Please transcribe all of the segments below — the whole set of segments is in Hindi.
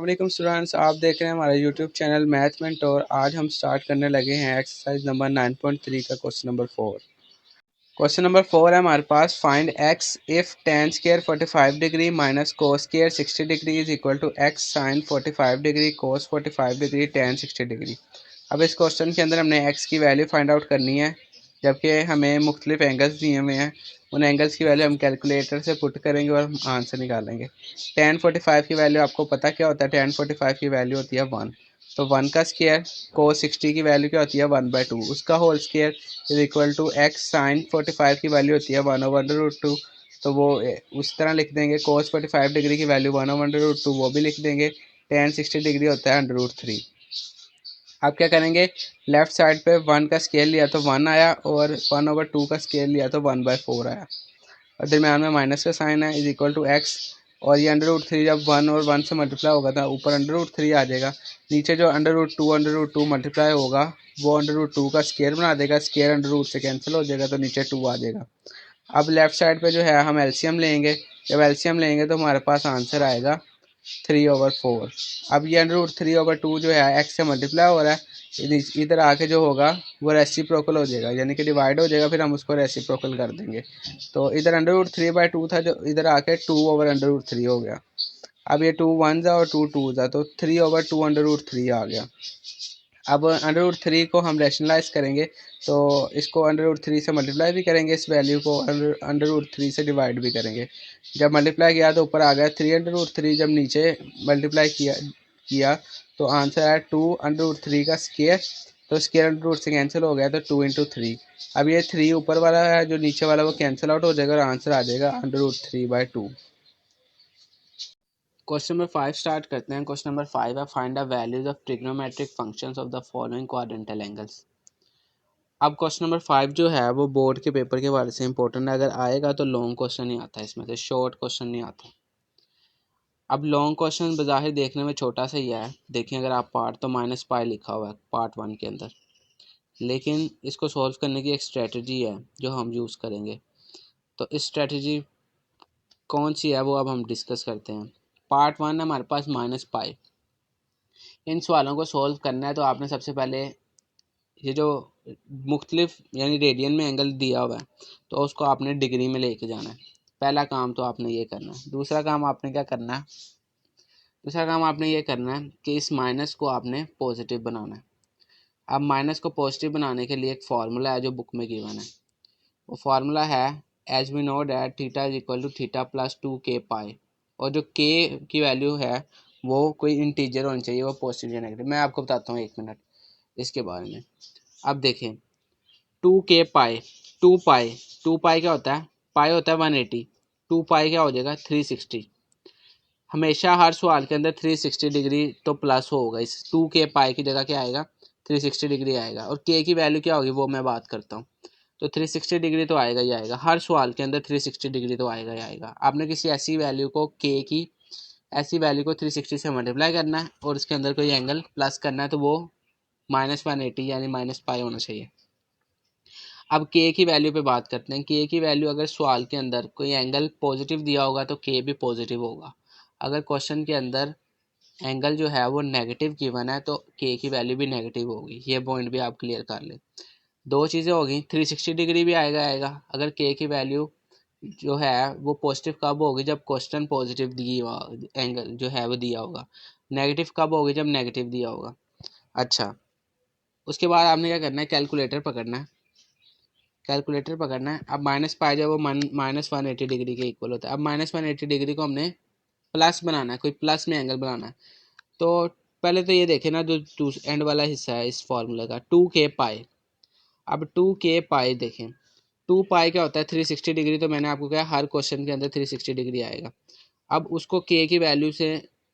वालेकुम स्टूडेंट्स, आप देख रहे हैं हमारा यूट्यूब चैनल मैथ मेंटोर। आज हम स्टार्ट करने लगे हैं एक्सरसाइज नंबर 9.3 का क्वेश्चन नंबर 4। क्वेश्चन नंबर 4 है हमारे पास, find x if tan square 45 degree minus cos square 60 degree is equal to x sine 45 degree cos 45 degree tan 60 degree. अब इस क्वेश्चन के अंदर हमने एक्स की वैल्यू फाइंड आउट करनी है, जबकि हमें मुख्तलिफ एंगल्स दिए हुए हैं। उन एंगल्स की वैल्यू हम कैलकुलेटर से पुट करेंगे और हम आंसर निकालेंगे। tan 45 की वैल्यू आपको पता क्या होता है? tan 45 की वैल्यू होती है 1। तो 1 का स्क्वायर, cos 60 की वैल्यू क्या होती है? 1/2। उसका whole square is equal to x sine 45 की वैल्यू होती है 1/√2। तो वो उस तरह लिख देंगे। cos 45 डिग्री की वैल्यू 1/√2 वो भी लिख देंगे। tan 60 डिग्री होता है √3। आप क्या करेंगे? लेफ्ट साइड पे 1 का स्केल लिया तो 1 आया, और 1/2 का स्केल लिया तो 1/4 आया, और दरम्यान में माइनस का साइन है, इज इक्वल टू एक्स। और ये √3 जब 1 और 1 से मल्टीप्लाई होगा था ऊपर √3 आ जाएगा। नीचे जो √2 मल्टीप्लाई होगा वो √2 का स्केयर बना देगा। स्केयर √रूट से कैंसिल हो जाएगा तो नीचे 2 आ जाएगा। अब लेफ्ट साइड पे जो है हम एलसीएम लेंगे। जब एलसीएम लेंगे तो हमारे पास आंसर आएगा 3/4। अब ये √3/2 जो है एक्स से मल्टीप्लाई हो रहा है, इधर आके जो होगा वो रेसिप्रोकल हो जाएगा, यानी कि डिवाइड हो जाएगा, फिर हम उसको रेसिप्रोकल कर देंगे। तो इधर √3/2 था, जो इधर आके 2/√3 हो गया। अब ये 2 1 और 2 2 था, तो 3/2 √3 आ गया। अब √3 को हम रैशनलाइज करेंगे, तो इसको √3 से मल्टीप्लाई भी करेंगे, इस वैल्यू को √3 से डिवाइड भी करेंगे। जब मल्टीप्लाई किया तो ऊपर आ गया 3/√3। जब नीचे मल्टीप्लाई किया तो आंसर आया 2/√3 का स्केयर। तो स्केयर √रूट से कैंसिल हो गया, तो 2 × 3। अब ये 3 ऊपर वाला है, जो नीचे वाला वो कैंसिल आउट हो जाएगा और आंसर आ जाएगा √3/2। क्वेश्चन नंबर 5 स्टार्ट करते हैं। क्वेश्चन नंबर 5 है, find the values of trigonometric functions of the following quadrantal angles. अब क्वेश्चन नंबर 5 जो है वो बोर्ड के पेपर के बारे से इंपॉर्टेंट है। अगर आएगा तो लॉन्ग क्वेश्चन नहीं आता, इसमें से शॉर्ट क्वेश्चन नहीं आता। अब लॉन्ग क्वेश्चन बज़ाहिर देखने में छोटा सा ही है। देखिए, अगर आप पार्ट तो -π लिखा हुआ है पार्ट 1 के अंदर, लेकिन इसको सॉल्व करने की एक स्ट्रेटजी है जो हम यूज़ करेंगे। तो इस स्ट्रेटजी कौन सी है वो अब हम डिस्कस करते हैं। पार्ट 1 है हमारे पास -π। इन सवालों को सॉल्व करना है तो आपने सबसे पहले ये जो मुख्तलिफ यानी रेडियन में एंगल दिया हुआ है तो उसको आपने डिग्री में लेके जाना है। पहला काम तो आपने ये करना है। दूसरा काम आपने क्या करना है? दूसरा काम आपने ये करना है कि इस माइनस को आपने पॉजिटिव बनाना है। अब माइनस को पॉजिटिव बनाने के लिए एक फार्मूला है जो बुक में गिवन है। वो फार्मूला है, as we know that theta is equal to theta plus 2k π। और जो k की वैल्यू है वो कोई इंटीजर होनी चाहिए, वो पॉजिटिव या नेगेटिव। मैं आपको बताता हूँ 1 मिनट इसके बारे में। अब देखें, 2k π, 2 पाई क्या होता है? पाई होता है 180। 2 पाई क्या हो जाएगा? 360। हमेशा हर सवाल के अंदर 360 डिग्री तो प्लस होगा। इस 2k π की जगह क्या आएगा? 360 डिग्री आएगा। और k की वैल्यू क्या होगी वो मैं बात करता हूँ। तो 360 डिग्री तो आएगा ही आएगा, हर सवाल के अंदर 360 डिग्री तो आएगा ही आएगा। आपने किसी ऐसी वैल्यू को k की ऐसी वैल्यू को 360 से मल्टीप्लाई करना है और उसके अंदर कोई एंगल प्लस करना है, तो वो -180 यानी -π होना चाहिए। अब के की वैल्यू पे बात करते हैं। के की वैल्यू अगर सवाल के अंदर कोई एंगल पॉजिटिव दिया होगा तो के भी पॉजिटिव होगा। अगर क्वेश्चन के अंदर एंगल जो है वो नेगेटिव गिवन है तो के की वैल्यू भी नेगेटिव होगी। ये पॉइंट भी आप क्लियर कर लें। दो चीज़ें होगी, 360 डिग्री भी आएगा अगर के की वैल्यू जो है वो पॉजिटिव कब होगी? जब क्वेश्चन पॉजिटिव दिया एंगल जो है वो दिया होगा। नेगेटिव कब होगी? जब नेगेटिव दिया होगा। अच्छा, उसके बाद आपने क्या करना है? कैलकुलेटर पकड़ना है। कैलकुलेटर पकड़ना है। अब -π जब वो -180 डिग्री के इक्वल होता है। अब -180 डिग्री को हमने प्लस बनाना है, कोई प्लस में एंगल बनाना है। तो पहले तो ये देखे ना, जो एंड वाला हिस्सा है इस फॉर्मूले का 2k π। अब 2k π देखें, 2 पाई क्या होता है? 360 डिग्री। तो मैंने आपको कहा हर क्वेश्चन के अंदर 360 डिग्री आएगा। अब उसको के की वैल्यू से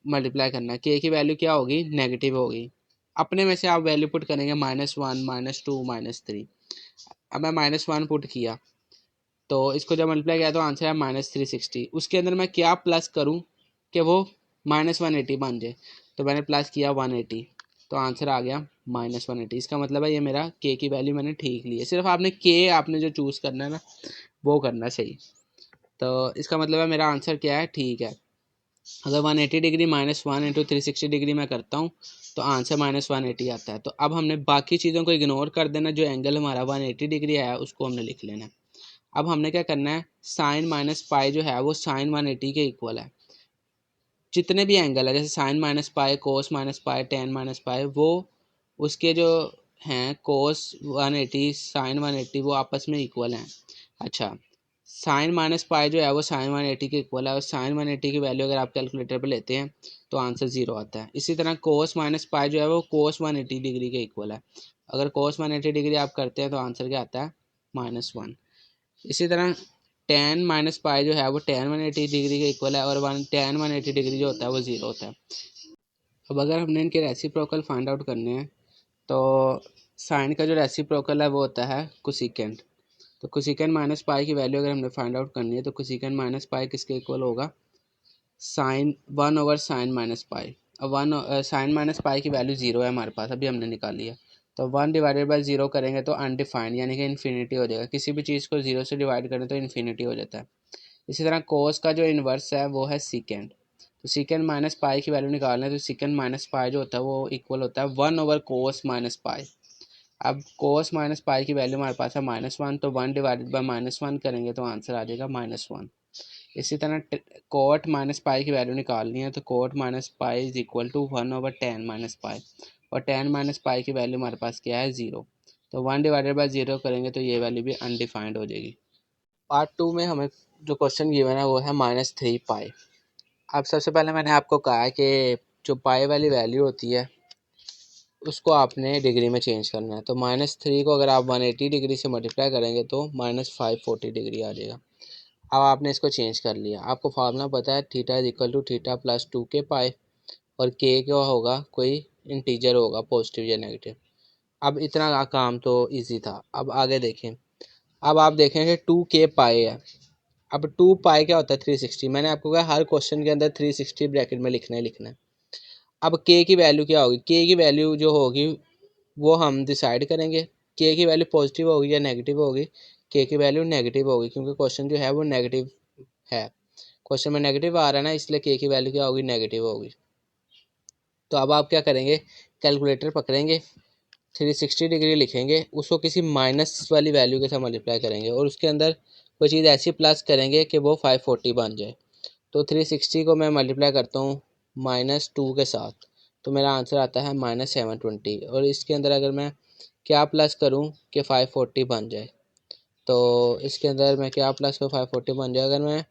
मल्टीप्लाई करना है। के की वैल्यू क्या होगी? नेगेटिव होगी। अपने में से आप वैल्यू पुट करेंगे -1 -2 -3। अब मैं -1 पुट किया तो इसको जब मल्टीप्लाई किया तो आंसर है -360। उसके अंदर मैं क्या प्लस करूं कि वो -180 बन जाए? तो मैंने प्लस किया 180, तो आंसर आ गया -180। इसका मतलब है ये मेरा के की वैल्यू मैंने ठीक ली है। सिर्फ आपने के आपने जो चूज़ करना है ना वो करना सही। तो इसका मतलब है मेरा आंसर क्या है? ठीक है। अगर 180 डिग्री -1 इंटू 360 डिग्री मैं करता हूँ तो आंसर -180 आता है। तो अब हमने बाकी चीज़ों को इग्नोर कर देना, जो एंगल हमारा 180 डिग्री है उसको हमने लिख लेना है। अब हमने क्या करना है, साइन माइनस पाई जो है वो साइन 180 के इक्वल है। जितने भी एंगल है जैसे sine minus pi, cos minus pi, tan minus pi, वो उसके जो हैं कोस 180 साइन 180 वो आपस में इक्वल हैं। अच्छा, साइन माइनस पाई जो है वो साइन 180 के इक्वल है, और साइन 180 की वैल्यू अगर आप कैलकुलेटर पे लेते हैं तो आंसर 0 आता है। इसी तरह कोस माइनस पाई जो है वो कोस 180 डिग्री के इक्वल है। अगर कोस 180 डिग्री आप करते हैं तो आंसर क्या आता है, -1। इसी तरह टेन माइनस पाई जो है वो टेन 180 डिग्री के इक्वल है, और टेन 180 डिग्री जो होता है वो 0 होता है। अब अगर हमने इनके रेसिप्रोकल फाइंड आउट करने हैं तो साइन का जो रेसिप्रोकल है वो होता है कोसिकेंट। तो कोसिकेंट माइनस पाई की वैल्यू अगर हमने फाइंड आउट करनी है तो कोसिकेंट माइनस पाई किसके इक्वल होगा, साइन 1/साइन माइनस पाई। अब साइन माइनस पाई की वैल्यू 0 है हमारे पास, अभी हमने निकाली है। तो 1/0 करेंगे तो अनडिफाइंड यानी कि इन्फिनिटी हो जाएगा। किसी भी चीज़ को 0 से डिवाइड करें तो इन्फिनिटी हो जाता है। इसी तरह कोस का जो इन्वर्स है वो है सीकेंड। तो सीकेंड माइनस पाई की वैल्यू निकालना है तो सीकेंड माइनस पाई जो होता है वो इक्वल होता है 1/कोस माइनस पाई। अब कोस माइनस पाई की वैल्यू हमारे पास है -1, तो 1/-1 करेंगे तो आंसर आ जाएगा -1। इसी तरह कोट माइनस पाई की वैल्यू निकालनी है तो cot minus pi is equal to 1/10 minus pi, और 10 माइनस पाई की वैल्यू हमारे पास क्या है, 0। तो 1/0 करेंगे तो ये वैल्यू भी अनडिफाइंड हो जाएगी। पार्ट 2 में हमें जो क्वेश्चन गिवन है वो है -3 पाई। अब सबसे पहले मैंने आपको कहा है कि जो पाई वाली वैल्यू होती है उसको आपने डिग्री में चेंज करना है। तो -3 को अगर आप 180 डिग्री से मल्टीप्लाई करेंगे तो -540 डिग्री आ जाएगा। अब आपने इसको चेंज कर लिया। आपको फार्मूला पता है theta is equal to theta plus 2k pi, और के क्या होगा, कोई इंटीजर होगा पॉजिटिव या नेगेटिव। अब इतना काम तो इजी था। अब आगे देखें। अब आप देखेंगे 2k पाई है। अब 2 पाई क्या होता है, 360। मैंने आपको कहा हर क्वेश्चन के अंदर 360 ब्रैकेट में लिखना ही लिखना है। अब के की वैल्यू क्या होगी, के की वैल्यू जो होगी वो हम डिसाइड करेंगे। के की वैल्यू पॉजिटिव होगी या नेगेटिव होगी, के की वैल्यू नेगेटिव होगी, क्योंकि क्वेश्चन जो है वो नेगेटिव है। क्वेश्चन में नेगेटिव आ रहा है ना, इसलिए के की वैल्यू क्या होगी, नेगेटिव होगी। तो अब आप क्या करेंगे, कैलकुलेटर पकड़ेंगे, 360 डिग्री लिखेंगे, उसको किसी माइनस वाली वैल्यू के साथ मल्टीप्लाई करेंगे, और उसके अंदर कोई चीज़ ऐसी प्लस करेंगे कि वो 540 बन जाए। तो 360 को मैं मल्टीप्लाई करता हूँ -2 के साथ, तो मेरा आंसर आता है -720। और इसके अंदर अगर मैं क्या प्लस करूँ कि 540 बन जाए, तो इसके अंदर मैं क्या प्लस करूँ 540 बन जाए। अगर मैं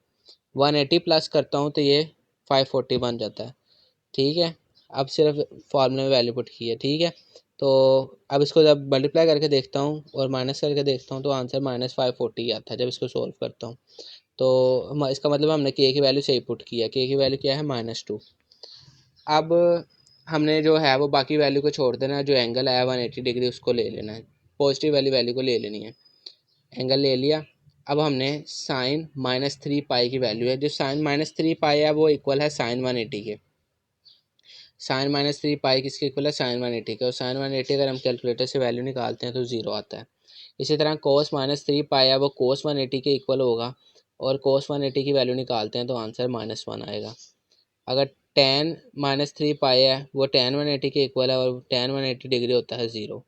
180 प्लस करता हूँ तो ये 540 बन जाता है। ठीक है, अब सिर्फ फॉर्मूले में वैल्यू पुट की है। ठीक है, तो अब इसको जब मल्टीप्लाई करके देखता हूँ और माइनस करके देखता हूँ तो आंसर -540 आता है जब इसको सोल्व करता हूँ। तो इसका मतलब हमने के की वैल्यू सही पुट की है। के की वैल्यू क्या है, -2। अब हमने जो है वो बाकी वैल्यू को छोड़ देना है। जो एंगल है 180 डिग्री उसको ले लेना है, पॉजिटिव वाली वैल्यू को ले लेनी है। एंगल ले लिया। अब हमने साइन -3 पाई की वैल्यू है, जो साइन -3 पाई है वो इक्वल है साइन 180 के। साइन -3 पाई किसके इक्वल है, साइन 180 के। और साइन 180 अगर हम कैलकुलेटर से वैल्यू निकालते हैं तो 0 आता है। इसी तरह कोस -3 पाई है वो कोस 180 के इक्वल होगा, और कोस 180 की वैल्यू निकालते हैं तो आंसर -1 आएगा। अगर टेन -3 पाई है वो टेन 180 के इक्वल है, और टेन 180 डिग्री होता है 0।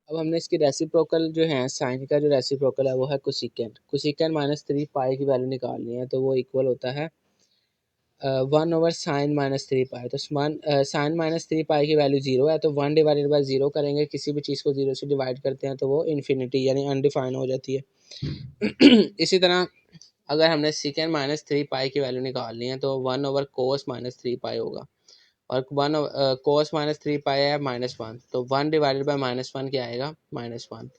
अब हमने इसकी रेसिप्रोकल जो है, साइन का जो रेसिप्रोकल है वो है कोसिकेंट। कोसिकेंट -3 पाई की वैल्यू निकालनी है तो वो इक्वल होता है 1/साइन -3 पाई। तो साइन -3 पाई की वैल्यू 0 है, तो 1/0 करेंगे। किसी भी चीज़ को 0 से डिवाइड करते हैं तो वो इन्फिनिटी यानी अनडिफाइन हो जाती है। इसी तरह अगर हमने सीकेंड -3 पाई की वैल्यू निकालनी है तो 1/कोस -3 पाई होगा, और कोस -3 पाई है -1, तो 1/-1 क्या आएगा, -1।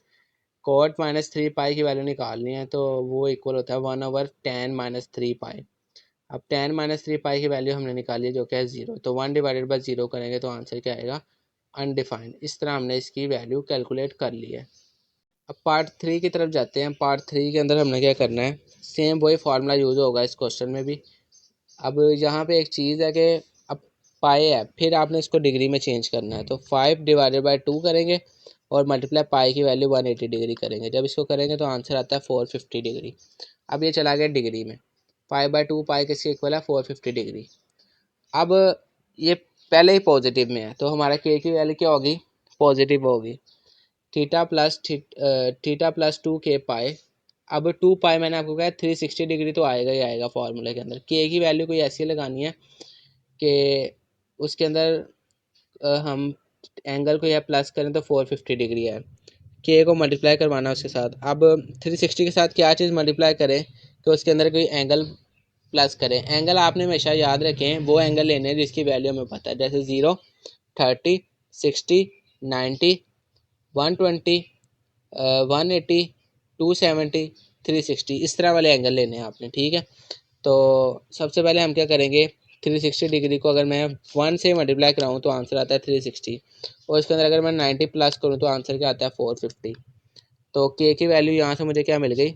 कोट -3 पाई की वैल्यू निकालनी है तो वो इक्वल होता है 1/10 - 3 पाई। अब 10 - 3 पाई की वैल्यू हमने निकाली है जो क्या है 0, तो 1/0 करेंगे तो आंसर क्या आएगा, अनडिफाइंड। इस तरह हमने इसकी वैल्यू कैलकुलेट कर ली है। अब पार्ट 3 की तरफ जाते हैं। पार्ट 3 के अंदर हमने क्या करना है, सेम वही फार्मूला यूज़ होगा इस क्वेश्चन में भी। अब यहाँ पे एक चीज़ है कि अब पाई है, फिर आपने इसको डिग्री में चेंज करना है। तो 5/2 करेंगे और मल्टीप्लाई पाई की वैल्यू 180 डिग्री करेंगे। जब इसको करेंगे तो आंसर आता है 450 डिग्री। अब ये चला गया डिग्री में। 5/2 पाई किसके इक्वल है, 450 डिग्री। अब ये पहले ही पॉजिटिव में है तो हमारा के की वैल्यू क्या होगी, पॉजिटिव होगी। Theta plus 2k pi. अब 2 पाई मैंने आपको कहा 360 डिग्री तो आएगा ही आएगा फॉर्मूले के अंदर। के की वैल्यू कोई ऐसी लगानी है कि उसके अंदर हम एंगल को या प्लस करें तो 450 डिग्री है। के को मल्टीप्लाई करवाना उसके साथ। अब 360 के साथ क्या चीज़ मल्टीप्लाई करें तो उसके अंदर कोई एंगल प्लस करें। एंगल आपने हमेशा याद रखें वो एंगल लेने हैं जिसकी वैल्यू हमें पता है, जैसे 0, 30, 60, 90, 120, 180, 270, 360, इस तरह वाले एंगल लेने हैं आपने, ठीक है। तो सबसे पहले हम क्या करेंगे, 360 डिग्री को अगर मैं 1 से मल्टीप्लाई कराऊँ तो आंसर आता है 360, और इसके अंदर अगर मैं 90 प्लस करूँ तो आंसर क्या आता है 450। तो के की वैल्यू यहाँ से मुझे क्या मिल गई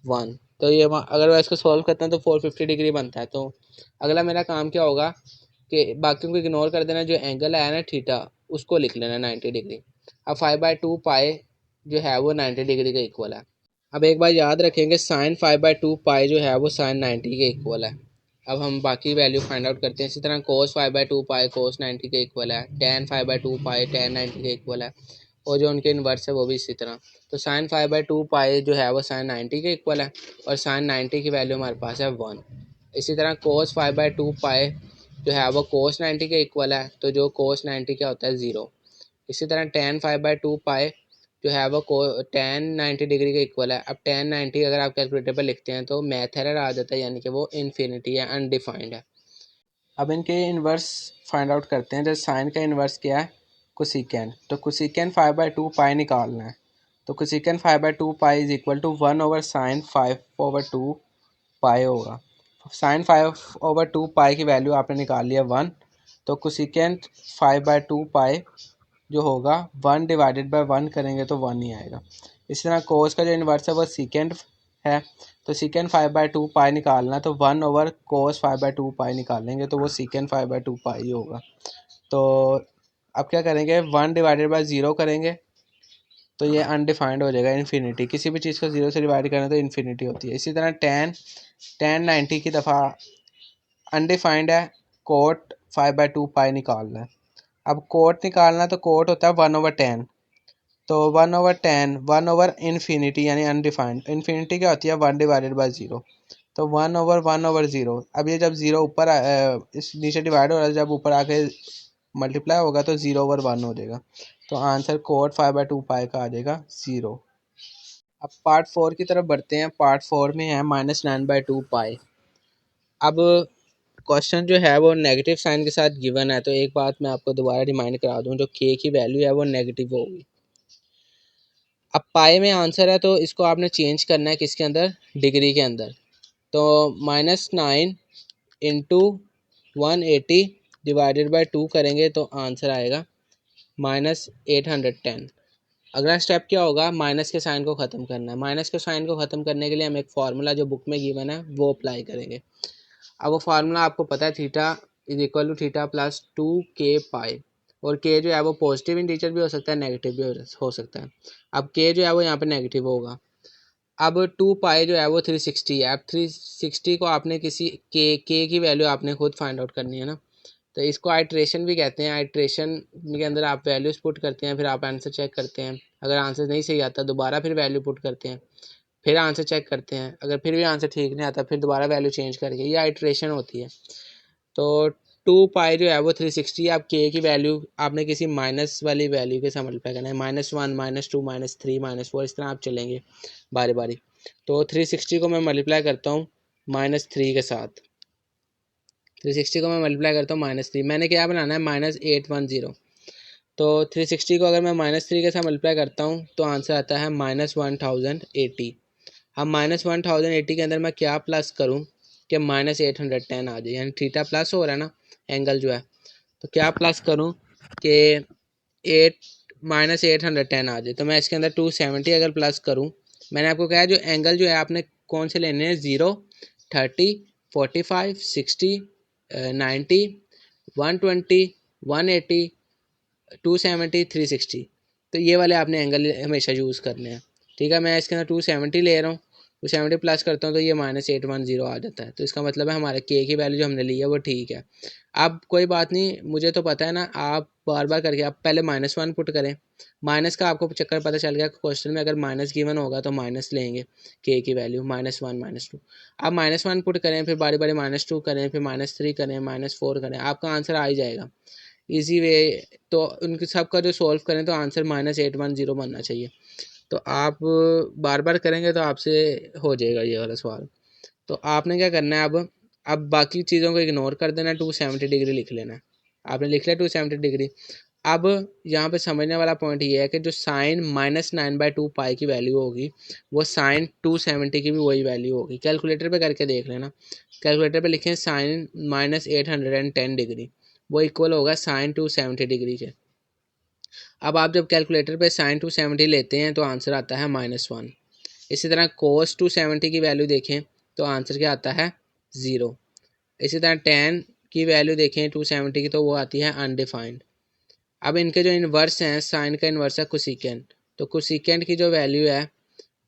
1। तो ये अगर मैं इसको सॉल्व करता हूँ तो 450 डिग्री बनता है। तो अगला मेरा काम क्या होगा कि बाकियों को इग्नोर कर देना, जो एंगल है ना थीटा उसको लिख लेना 90 डिग्री। अब 5/2 पाई जो है वो 90 डिग्री के इक्वल है। अब एक बार याद रखेंगे साइन 5/2 पाई जो है वो साइन 90 के इक्वल है। अब हम बाकी वैल्यू फाइंड आउट करते हैं। इसी तरह कोस 5/2 पाई कोस 90 के इक्वल है, टेन 5/2 पाई टेन 90 के इक्वल है, और जो उनके इन्वर्स है वो भी इसी तरह। तो साइन 5/2 पाई जो है वो साइन 90 के इक्वल है, और साइन 90 की वैल्यू हमारे पास है 1। इसी तरह कोस 5/2 पाई जो है वो कोस 90 के इक्वल है, तो जो कोस 90 क्या होता है 0। इसी तरह टेन 5/2 पाई जो है वो टेन 90 डिग्री के इक्वल है। अब टेन 90 अगर आप कैलकुलेटर पर लिखते हैं तो मैथ एरर आ जाता है, यानी कि वो इन्फिनिटी है, अनडिफाइंड है। अब इनके इन्वर्स फाइंड आउट करते हैं। जैसे साइन का इन्वर्स क्या है कोसिकेंड, तो कोसिकेंड 5/2 पाई निकालना है। तो cosecant 5/2 pi is equal to 1/साइन 5/2 पाई होगा। साइन 5/2 पाई की वैल्यू आपने निकाल लिया 1, तो कोसिकेंड 5/2 पाई जो होगा 1/1 करेंगे तो 1 ही आएगा। इसी तरह कोस का जो इन्वर्स है वो सीकेंड है, तो सीकेंड 5/2 पाई निकालना, तो 1/कोस 5/2 पाई निकालेंगे तो वो सीकेंड 5/2 पाई होगा। तो अब क्या करेंगे 1/0 करेंगे तो ये अनडिफाइंड हो जाएगा, इन्फिनिटी। किसी भी चीज़ को 0 से डिवाइड करें तो इन्फिनिटी होती है। इसी तरह टेन टेन 90 की दफ़ा अनडिफाइंड है, कोट 5/2 पाई निकालना है। अब कोट निकालना तो कोट होता है 1/10, तो 1/10 1/इन्फिनिटी यानी अनडिफाइंड। इन्फिनिटी क्या होती है 1/0, तो 1/1/0। अब ये जब ज़ीरो ऊपर इस नीचे डिवाइड हो रहा है, जब ऊपर आके मल्टीप्लाई होगा तो 0/1 हो जाएगा। तो आंसर कोट 5/2 पाई का आ जाएगा 0। अब पार्ट 4 की तरफ बढ़ते हैं। पार्ट 4 में है -9/2 पाई। अब क्वेश्चन जो है वो नेगेटिव साइन के साथ गिवन है, तो एक बात मैं आपको दोबारा रिमाइंड करा दूं, जो के की वैल्यू है वो नेगेटिव होगी। अब पाई में आंसर है तो इसको आपने चेंज करना है किसके अंदर, डिग्री के अंदर। तो -9 इंटू 180 डिवाइडेड बाई 2 करेंगे तो आंसर आएगा -810। अगला स्टेप क्या होगा, माइनस के साइन को ख़त्म करना है। माइनस के साइन को ख़त्म करने के लिए हम एक फार्मूला जो बुक में गिवन है वो अप्लाई करेंगे। अब वो फार्मूला आपको पता है, theta is equal to theta plus 2k pi. और के जो है वो पॉजिटिव इंटीजर भी हो सकता है, नेगेटिव भी हो सकता है। अब के जो है वो यहाँ पे नेगेटिव होगा। अब 2 पाई जो है वो 360 है। अब 360 को आपने किसी के की वैल्यू आपने खुद फाइंड आउट करनी है ना, तो इसको आइट्रेशन भी कहते हैं। आइट्रेशन के अंदर आप वैल्यूज पुट करते हैं, फिर आप आंसर चेक करते हैं। अगर आंसर नहीं सही आता दोबारा फिर वैल्यू पुट करते हैं, फिर आंसर चेक करते हैं। अगर फिर भी आंसर ठीक नहीं आता फिर दोबारा वैल्यू चेंज करके, ये आइट्रेशन होती है। तो 2 पाई जो है वो 360। अब के की वैल्यू आपने किसी माइनस वाली वैल्यू के साथ मल्टीप्लाई करना है, -1 -2 -3 -4, इस तरह आप चलेंगे बारी बारी। तो 360 को मैं मल्टीप्लाई करता हूँ -3 के साथ। 360 को मैं मल्टीप्लाई करता हूँ -3, मैंने क्या बनाना है -810। तो 360 को अगर मैं -3 के साथ मल्टीप्लाई करता हूँ तो आंसर आता है -1080। अब -1080 के अंदर मैं क्या प्लस करूँ कि -810 आ जाए, यानी थीटा प्लस हो रहा है ना एंगल जो है, तो क्या प्लस करूँ कि एट -810 आ जाए। तो मैं इसके अंदर 270 अगर प्लस करूँ, मैंने आपको कहा जो एंगल जो है आपने कौन से लेने हैं, 0, 30, 45, 60, 90, 120, 180, 270, 360, तो ये वाले आपने एंगल हमेशा यूज़ करने हैं। ठीक है, मैं इसके अंदर 270 ले रहा हूँ, 270 प्लस करता हूँ तो ये -810 आ जाता है। तो इसका मतलब है हमारे के की वैल्यू जो हमने ली है वो ठीक है। अब कोई बात नहीं, मुझे तो पता है ना, आप बार बार करके आप पहले -1 पुट करें। माइनस का आपको चक्कर पता चल गया क्वेश्चन में, अगर माइनस गिवन होगा तो माइनस लेंगे के की वैल्यू -1 -2। आप -1 पुट करें, फिर बारी बारी -2 करें, फिर -3 करें, -4 करें, आपका आंसर आ ही जाएगा इजी वे। तो उनके सब का जो सोल्व करें तो आंसर -810 बनना चाहिए। तो आप बार बार करेंगे तो आपसे हो जाएगा ये वाला सवाल। तो आपने क्या करना है, अब बाकी चीज़ों को इग्नोर कर देना, 270 डिग्री लिख लेना है। आपने लिख लिया 270 डिग्री। अब यहाँ पे समझने वाला पॉइंट ये है कि जो साइन -9/2 पाई की वैल्यू होगी वो साइन 270 की भी वही वैल्यू होगी। कैलकुलेटर पे करके देख लेना। कैलकुलेटर पे लिखें साइन -810 डिग्री, वो इक्वल होगा साइन 270 डिग्री के। अब आप जब कैलकुलेटर पे साइन 270 लेते हैं तो आंसर आता है -1। इसी तरह कोस 270 की वैल्यू देखें तो आंसर क्या आता है 0। इसी तरह टेन की वैल्यू देखें 270 की तो वो आती है अनडिफाइंड। अब इनके जो इन्वर्स हैं, साइन का इन्वर्स है कोसिकेंट, तो कोसिकेंट की जो वैल्यू है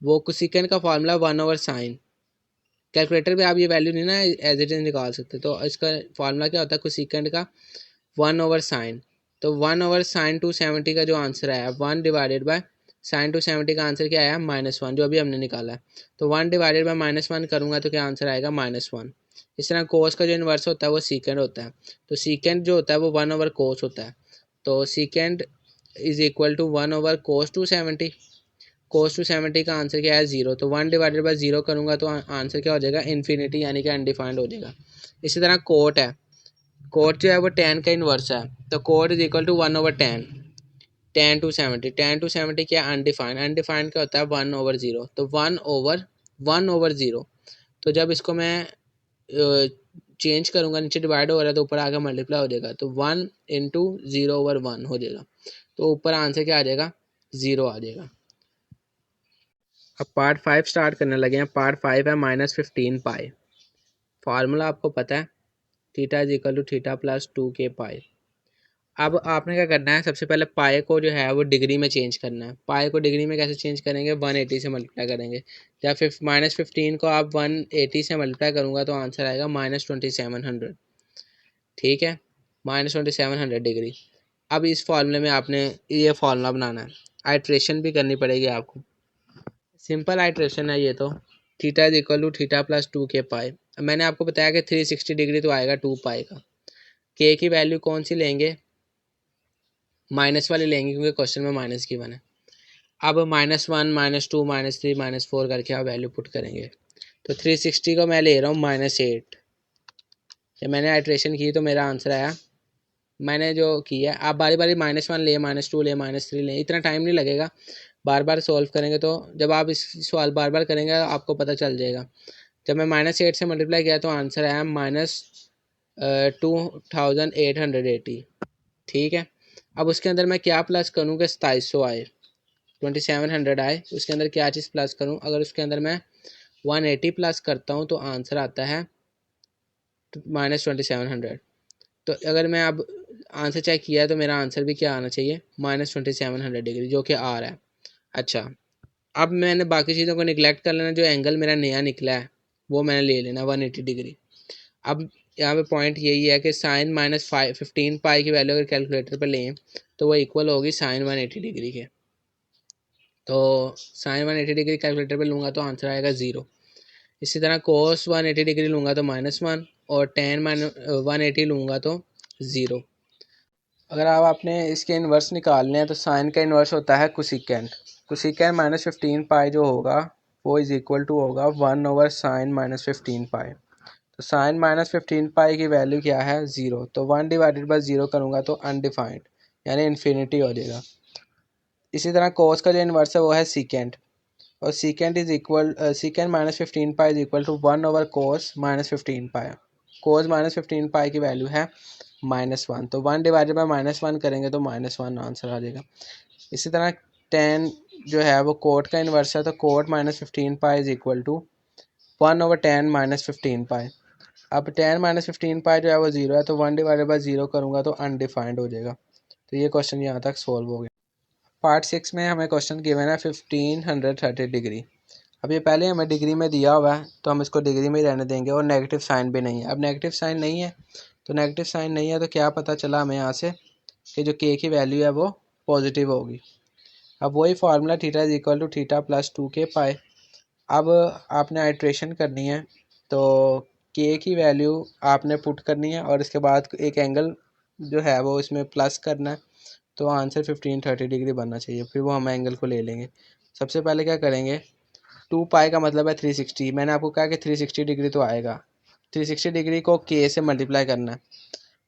वो कोसिकेंट का फॉर्मूला 1/sin। कैलकुलेटर पे आप ये वैल्यू नहीं ना एज इट इज निकाल सकते, तो इसका फॉर्मूला क्या होता है कोसिकेंट का 1/sin। तो 1/sin 270 का जो आंसर आया 1 डिवाइडेड बाय साइन 270 का आंसर क्या आया -1, जो अभी हमने निकाला है। तो 1 डिवाइडेड बाय -1 करूँगा तो क्या आंसर आएगा -1। इस तरह कोस का जो इन्वर्स होता है वो सीकेंड होता है, तो सीकेंड जो होता है वो 1/cos होता है। तो secant is equal to 1/cos 270। cos 270 का आंसर क्या है 0, तो 1 डिवाइडेड बाय 0 करूँगा तो आंसर क्या हो जाएगा इन्फिनिटी, यानी कि अनडिफाइंड हो जाएगा। इसी तरह कोट है, कोट जो है वो tan का इन्वर्स है, तो cot is equal to 1/tan। tan 270 क्या अनडिफाइंड, अनडिफाइंड क्या होता है 1/0, तो 1/0। तो जब इसको मैं चेंज करूँगा, नीचे डिवाइड हो रहा है तो ऊपर आकर मल्टीप्लाई हो जाएगा, तो 1 इंटू 0/1 हो जाएगा। तो ऊपर आंसर क्या आ जाएगा 0 आ जाएगा। अब पार्ट 5 स्टार्ट करने लगे हैं। पार्ट 5 है -15 पाई। फार्मूला आपको पता है, theta is equal to theta plus 2k pi. अब आपने क्या करना है, सबसे पहले पाई को जो है वो डिग्री में चेंज करना है। पाई को डिग्री में कैसे चेंज करेंगे, 180 से मल्टीप्लाई करेंगे। या फिर -15 को आप 180 से मल्टीप्लाई करूँगा तो आंसर आएगा -2700। ठीक है, -2700 डिग्री। अब इस फॉर्मूले में आपने ये फॉर्मूला बनाना है, आइट्रेशन भी करनी पड़ेगी आपको। सिंपल आइट्रेशन है ये तो, theta is equal to theta plus 2k pi. मैंने आपको बताया कि 360 डिग्री तो आएगा 2 पाई का। के की वैल्यू कौन सी लेंगे, माइनस वाली लेंगे क्योंकि क्वेश्चन में माइनस की बना है। अब -1 -2 -3 -4 करके आप वैल्यू पुट करेंगे। तो 360 को मैं ले रहा हूँ -8। जब मैंने आइट्रेशन की तो मेरा आंसर आया, मैंने जो किया, आप बारी बारी -1 ले, -2 ले, -3 ले, इतना टाइम नहीं लगेगा। बार बार सॉल्व करेंगे तो जब आप इस सवाल बार बार करेंगे आपको पता चल जाएगा। जब मैं -8 से मल्टीप्लाई किया तो आंसर आया -2880। ठीक है, अब उसके अंदर मैं क्या प्लस करूँ कि 2700 आए, 2700 आए, उसके अंदर क्या चीज़ प्लस करूँ। अगर उसके अंदर मैं 180 प्लस करता हूँ तो आंसर आता है -2700। तो अगर मैं अब आंसर चेक किया है तो मेरा आंसर भी क्या आना चाहिए -2700 डिग्री, जो कि आ रहा है। अच्छा, अब मैंने बाकी चीज़ों को निगलेक्ट कर लेना, जो एंगल मेरा नया निकला है वो मैंने ले लेना 180 डिग्री। अब यहाँ पे पॉइंट यही है कि साइन -15 पाई की वैल्यू अगर कैलकुलेटर पे लें तो वो इक्वल होगी साइन 180 डिग्री के। तो साइन 180 डिग्री कैलकुलेटर पे लूँगा तो आंसर आएगा 0। इसी तरह कोस 180 डिग्री लूँगा तो -1, और टेन 180 लूँगा तो 0। अगर आप आपने इसके इन्वर्स निकालने हैं तो साइन का इन्वर्स होता है कोसिकेंट। कोसिकेंट -15 पाई जो होगा वो इज इक्वल टू होगा 1/sin -15 पाई। तो साइन -15 पाई की वैल्यू क्या है 0, तो 1 डिवाइडेड बाई 0 करूँगा तो अनडिफाइंड, यानी इन्फिनिटी हो जाएगा। इसी तरह कोस का जो इन्वर्स है वो है सीकेंट, और secant is equal secant -15 pi is equal to 1/cos -15 pi. Cos -15 pi की वैल्यू है -1, तो 1 डिवाइडेड बाई -1 करेंगे तो -1 आंसर आ जाएगा। इसी तरह टेन जो है वो कोट का इन्वर्स है, तो cot -15 pi is equal to 1/tan -15 pi. अब tan -15 पाई जो है वो 0 है, तो 1 डिवाइडेड बाई 0 करूँगा तो अनडिफाइंड हो जाएगा। तो ये क्वेश्चन यहाँ तक सॉल्व हो गया। पार्ट 6 में हमें क्वेश्चन गिवन है 1530 डिग्री। अब ये पहले हमें डिग्री में दिया हुआ है तो हम इसको डिग्री में ही रहने देंगे, और नेगेटिव साइन भी नहीं है। अब नेगेटिव साइन नहीं है तो नेगेटिव साइन नहीं है तो क्या पता चला हमें यहाँ से कि जो के की वैल्यू है वो पॉजिटिव होगी। अब वही formula theta is equal to theta plus 2k pi. अब आपने आइट्रेशन करनी है तो के की वैल्यू आपने पुट करनी है और इसके बाद एक एंगल जो है वो इसमें प्लस करना है, तो आंसर 1530 डिग्री बनना चाहिए। फिर वो हम एंगल को ले लेंगे। सबसे पहले क्या करेंगे, 2 पाई का मतलब है 360। मैंने आपको कहा कि 360 डिग्री तो आएगा, 360 डिग्री को के से मल्टीप्लाई करना है।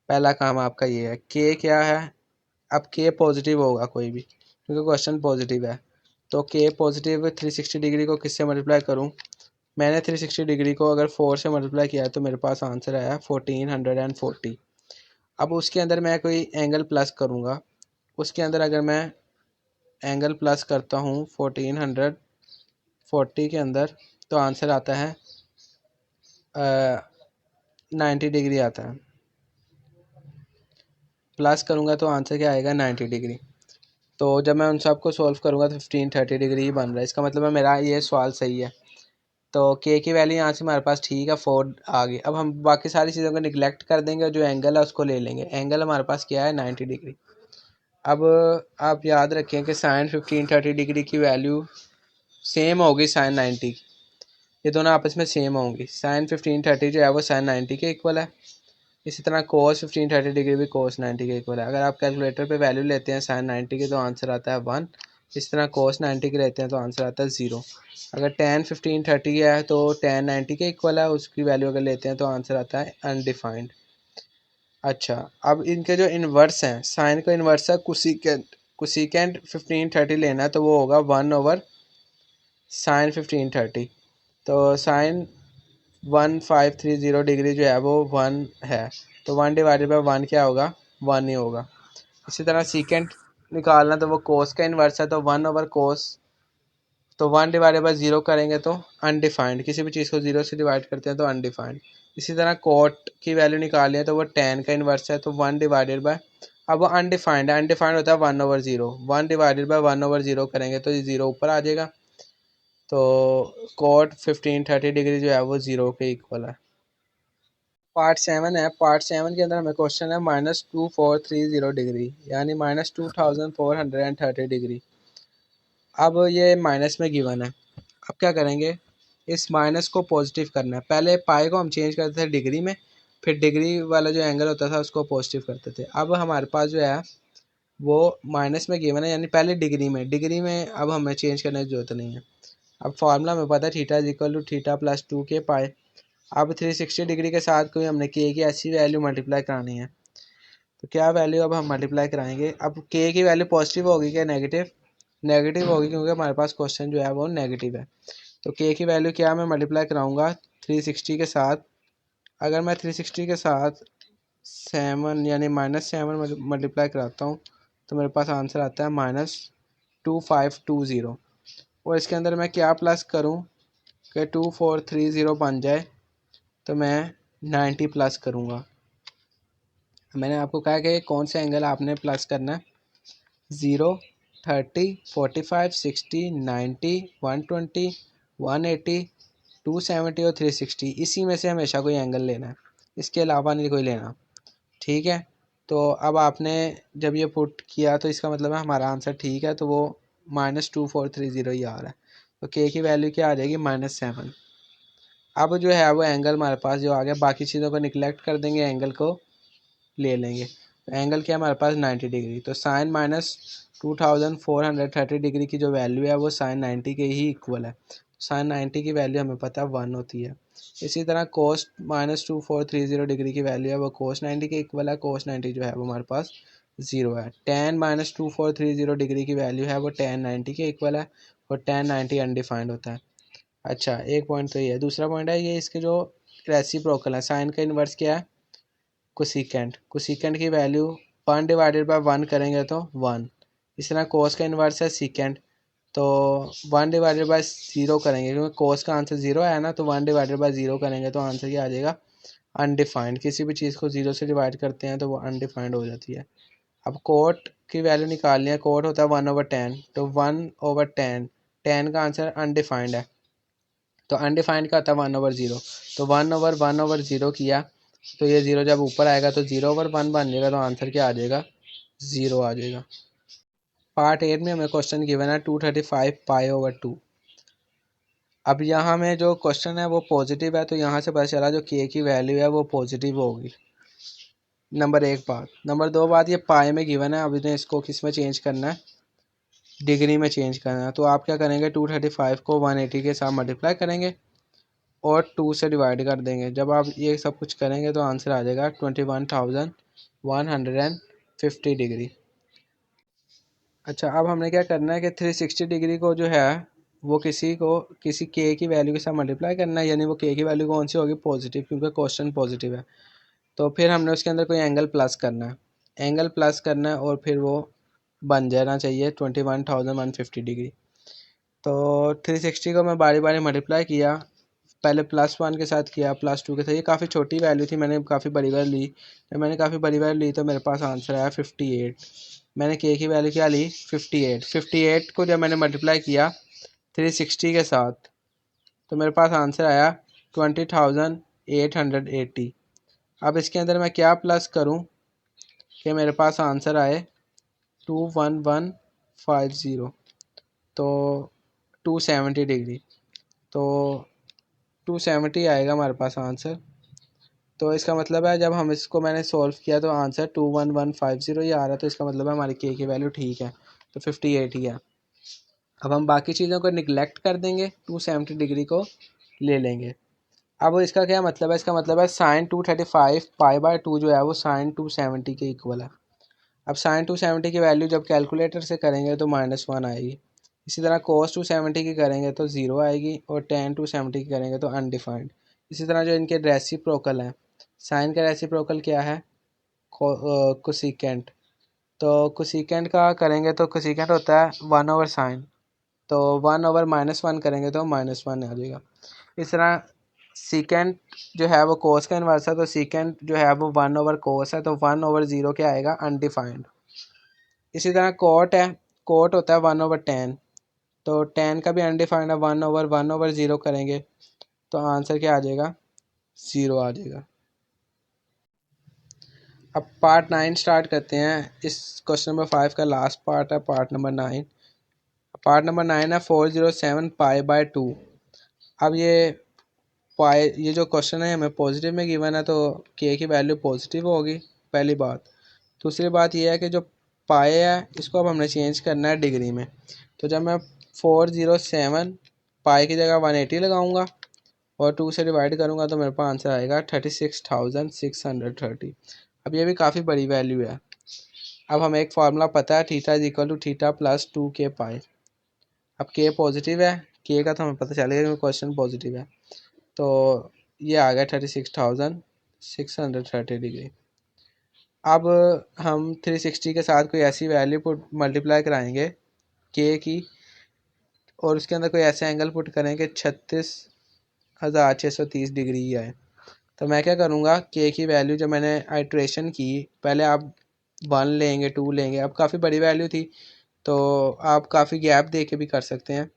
पहला काम आपका ये है। के क्या है, अब के पॉजिटिव होगा कोई भी क्योंकि क्वेश्चन पॉजिटिव है, तो के पॉजिटिव 360 डिग्री को किससे मल्टीप्लाई करूं। मैंने 360 डिग्री को अगर 4 से मल्टीप्लाई किया तो मेरे पास आंसर आया 1440। अब उसके अंदर मैं कोई एंगल प्लस करूंगा, उसके अंदर अगर मैं एंगल प्लस करता हूँ 1440 के अंदर तो आंसर आता है 90 डिग्री आता है। प्लस करूँगा तो आंसर क्या आएगा 90 डिग्री। तो जब मैं उन सबको सॉल्व करूँगा तो 1530 डिग्री ही बन रहा है। इसका मतलब है मेरा ये सवाल सही है। तो के की वैल्यू यहाँ से हमारे पास ठीक है 4 आ गई। अब हम बाकी सारी चीज़ों को निगलेक्ट कर देंगे और जो एंगल है उसको ले लेंगे। एंगल हमारे पास क्या है 90 डिग्री। अब आप याद रखें कि साइन 1530 डिग्री की वैल्यू सेम होगी साइन 90 की। ये दोनों आपस में सेम होंगी। साइन 1530 जो है वो साइन 90 के इक्वल है। इसी तरह कोस 1530 डिग्री भी कोस 90 के इक्वल है। अगर आप कैलकुलेटर पे वैल्यू लेते हैं साइन 90 की तो आंसर आता है 1। इस तरह कोस 90 के लेते हैं तो आंसर आता है 0। अगर टेन 1530 है तो टेन 90 के इक्वल है, उसकी वैल्यू अगर लेते हैं तो आंसर आता है अनडिफाइंड। अच्छा, अब इनके जो इन्वर्स हैं, साइन का इन्वर्स है कुसिकेंट। कुसिकेंट 1530 लेना है तो वो होगा 1 ओवर साइन 1530। तो साइन 1530 डिग्री जो है वो 1 है, तो 1 डिवाइडेड बाई 1 क्या होगा 1 ही होगा। इसी तरह सीकेंट निकालना तो वो कोस का इन्वर्स है, तो 1 ओवर कोस, तो 1 डिवाइडेड बाई 0 करेंगे तो अनडिफाइंड। किसी भी चीज़ को 0 से डिवाइड करते हैं तो अनडिफाइंड। इसी तरह कोट की वैल्यू निकालनी है तो वो टेन का इन्वर्स है, तो 1 डिवाइडेड बाय, अब वो अनडिफाइंड है, अनडिफाइंड होता है 1 ओवर 0। 1 डिवाइडेड बाय 1 ओवर 0 करेंगे तो ये 0 ऊपर आ जाएगा। तो कोट 1530 डिग्री जो है वो 0 के इक्वल है। पार्ट 7 है। पार्ट 7 के अंदर हमें क्वेश्चन है -2430 डिग्री यानी -2430 डिग्री। अब ये माइनस में गिवन है। अब क्या करेंगे, इस माइनस को पॉजिटिव करना है। पहले पाई को हम चेंज करते थे डिग्री में, फिर डिग्री वाला जो एंगल होता था उसको पॉजिटिव करते थे। अब हमारे पास जो है वो माइनस में गिवन है यानी पहले डिग्री में अब हमें चेंज करने की जरूरत नहीं है। अब फार्मूला हमें पता है theta is equal to theta plus 2k pi. अब 360 डिग्री के साथ कोई हमने के की ऐसी वैल्यू मल्टीप्लाई करानी है, तो क्या वैल्यू अब हम मल्टीप्लाई कराएंगे। अब के की वैल्यू पॉजिटिव होगी क्या नेगेटिव, नेगेटिव होगी क्योंकि हमारे पास क्वेश्चन जो है वो नेगेटिव है। तो के की वैल्यू क्या मैं मल्टीप्लाई कराऊंगा 360 के साथ। अगर मैं 360 के साथ 7 यानी -7 मल्टीप्लाई कराता हूँ तो मेरे पास आंसर आता है -2520। और इसके अंदर मैं क्या प्लस करूँ कि 2430 बन जाए, तो मैं 90 प्लस करूँगा। मैंने आपको कहा कि कौन सा एंगल आपने प्लस करना है, 0, 30, 45, 60, 90, 120, 180, 270 और 360। इसी में से हमेशा कोई एंगल लेना है, इसके अलावा नहीं कोई लेना। ठीक है, तो अब आपने जब ये पुट किया तो इसका मतलब है हमारा आंसर ठीक है, तो वो -2430 ही आ रहा है। तो के की वैल्यू क्या आ जाएगी -7। अब जो है वो एंगल हमारे पास जो आ गया, बाकी चीज़ों को निगलेक्ट कर देंगे, एंगल को ले लेंगे। तो एंगल क्या हमारे पास 90 डिग्री। तो साइन -2430 डिग्री की जो वैल्यू है वो साइन 90 के ही इक्वल है। साइन 90 की वैल्यू हमें पता है 1 होती है। इसी तरह कोस -2430 डिग्री की वैल्यू है वो कोस 90 के इक्वल है। कोस 90 जो है वो हमारे पास 0 है। टेन -2430 डिग्री की वैल्यू है वो टेन 90 के इक्वल है और टेन 90 अनडिफाइंड होता है। अच्छा, एक पॉइंट तो ये है। दूसरा पॉइंट है ये इसके जो रेसिप्रोकल है, साइन का इन्वर्स क्या है कोसिकेंट। कोसिकेंट की वैल्यू 1 डिवाइडेड बाय 1 करेंगे तो 1। इस तरह कोस का इन्वर्स है सीकेंट, तो 1 डिवाइडेड बाय 0 करेंगे क्योंकि कोस का आंसर 0 है ना, तो 1 डिवाइडेड बाय 0 करेंगे तो आंसर क्या आ जाएगा अनडिफाइंड। किसी भी चीज़ को 0 से डिवाइड करते हैं तो वो अनडिफाइंड हो जाती है। अब कोट की वैल्यू निकालनी है, कोट होता है 1/10, तो 1/10, 10 का आंसर अनडिफाइंड है। तो अनडिफाइंड का होता है 1/0। तो 1/1/0 किया तो ये 0 जब ऊपर आएगा तो 0/1 बन जाएगा, तो आंसर क्या आ जाएगा, 0 आ जाएगा। पार्ट 8 में हमें क्वेश्चन गिवन है 235 π/2। अब यहाँ में जो क्वेश्चन है वो पॉजिटिव है, तो यहाँ से पता चला जो के की वैल्यू है वो पॉजिटिव होगी। नंबर 1 बात। नंबर 2 बात, ये पाई में गिवन है, अभी ने इसको किस में चेंज करना है, डिग्री में चेंज करना है। तो आप क्या करेंगे, 235 को 180 के साथ मल्टीप्लाई करेंगे और 2 से डिवाइड कर देंगे। जब आप ये सब कुछ करेंगे तो आंसर आ जाएगा 21,150 डिग्री। अच्छा, अब हमने क्या करना है कि 360 डिग्री को जो है वो किसी के की वैल्यू के साथ मल्टीप्लाई करना है, यानी वो के की वैल्यू कौन सी होगी, पॉजिटिव, क्योंकि क्वेश्चन पॉजिटिव है। तो फिर हमने उसके अंदर कोई एंगल प्लस करना है, एंगल प्लस करना है और फिर वो बन जाना चाहिए 21,150 डिग्री। तो 360 को मैं बारी बारी मल्टीप्लाई किया, पहले +1 के साथ किया, +2 के साथ। ये काफ़ी छोटी वैल्यू थी, मैंने काफ़ी बड़ी बार ली। जब मैंने काफ़ी बड़ी बार ली तो मेरे पास आंसर आया 58। मैंने के की वैल्यू क्या ली, 58। 58 को जब मैंने मल्टीप्लाई किया 360 के साथ तो मेरे पास आंसर आया 20,880। अब इसके अंदर मैं क्या प्लस करूं कि मेरे पास आंसर आए 21150, तो 270 डिग्री, तो 270 आएगा हमारे पास आंसर। तो इसका मतलब है जब हम इसको मैंने सॉल्व किया तो आंसर 21150 ही आ रहा है, तो इसका मतलब है हमारी के की वैल्यू ठीक है, तो 58 ही है। अब हम बाकी चीज़ों को निगलेक्ट कर देंगे, 270 डिग्री को ले लेंगे। अब इसका क्या मतलब है, इसका मतलब है sin 235 π/2 जो है वो sin 270 के इक्वल है। अब sin 270 की वैल्यू जब कैलकुलेटर से करेंगे तो -1 आएगी। इसी तरह cos 270 की करेंगे तो 0 आएगी और tan 270 की करेंगे तो अनडिफाइंड। इसी तरह जो इनके रेसिप्रोकल हैं, साइन का रेसिप्रोकल क्या है, कोसिकेंट। तो कोसिकेंट का करेंगे तो कोसिकेंट होता है 1/sin, तो 1/-1 करेंगे तो -1 आ जाएगा। इस तरह सीकेंट जो है वो कोस का इन्वर्स है, तो सीकेंट जो है वो 1/cos है, तो 1/0 क्या आएगा, अनडिफाइंड। इसी तरह कोट है, कोट होता है 1/tan, तो tan का भी अनडिफाइंड है, 1/1/0 करेंगे तो आंसर क्या आ जाएगा, 0 आ जाएगा। अब पार्ट 9 स्टार्ट करते हैं। इस क्वेश्चन नंबर 5 का लास्ट पार्ट है, पार्ट नंबर 9। पार्ट नंबर 9 है 407 π/2। अब ये जो क्वेश्चन है हमें पॉजिटिव में गिवन है, तो के की वैल्यू पॉजिटिव होगी, पहली बात। दूसरी बात ये है कि जो पाए है इसको अब हमने चेंज करना है डिग्री में। तो जब मैं 407 पाए की जगह 180 लगाऊंगा और 2 से डिवाइड करूंगा तो मेरे पास आंसर आएगा 36,630। अब ये भी काफ़ी बड़ी वैल्यू है। अब हमें एक फार्मूला पता है, theta is equal to theta plus 2k pi. अब के पॉजिटिव है, के का तो हमें पता चलेगा क्योंकि क्वेश्चन पॉजिटिव है। तो ये आ गया 36,630 डिग्री। अब हम 360 के साथ कोई ऐसी वैल्यू पुट मल्टीप्लाई कराएंगे के की, और उसके अंदर कोई ऐसा एंगल पुट करें कि 36,630 डिग्री ही आए। तो मैं क्या करूँगा, के की वैल्यू जब मैंने आइट्रेशन की, पहले आप 1 लेंगे, 2 लेंगे, अब काफ़ी बड़ी वैल्यू थी तो आप काफ़ी गैप दे के भी कर सकते हैं।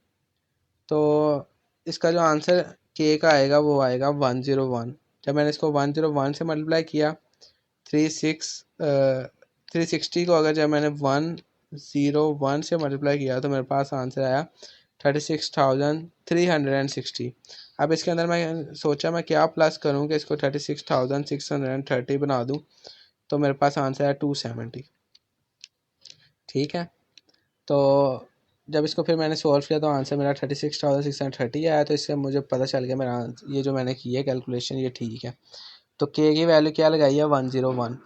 तो इसका जो आंसर के का आएगा वो आएगा 101। जब मैंने इसको 101 से मल्टीप्लाई किया 360 को अगर जब मैंने 101 से मल्टीप्लाई किया तो मेरे पास आंसर आया 36,360। अब इसके अंदर मैं सोचा मैं क्या प्लस करूं कि इसको 36,630 बना दूं, तो मेरे पास आंसर है 270। ठीक है, तो जब इसको फिर मैंने सॉल्व किया तो आंसर मेरा 36,630 आया। तो इससे मुझे पता चल गया मेरा ये जो मैंने की है कैलकुलेशन ये ठीक है। तो के की वैल्यू क्या लगाई है, 101।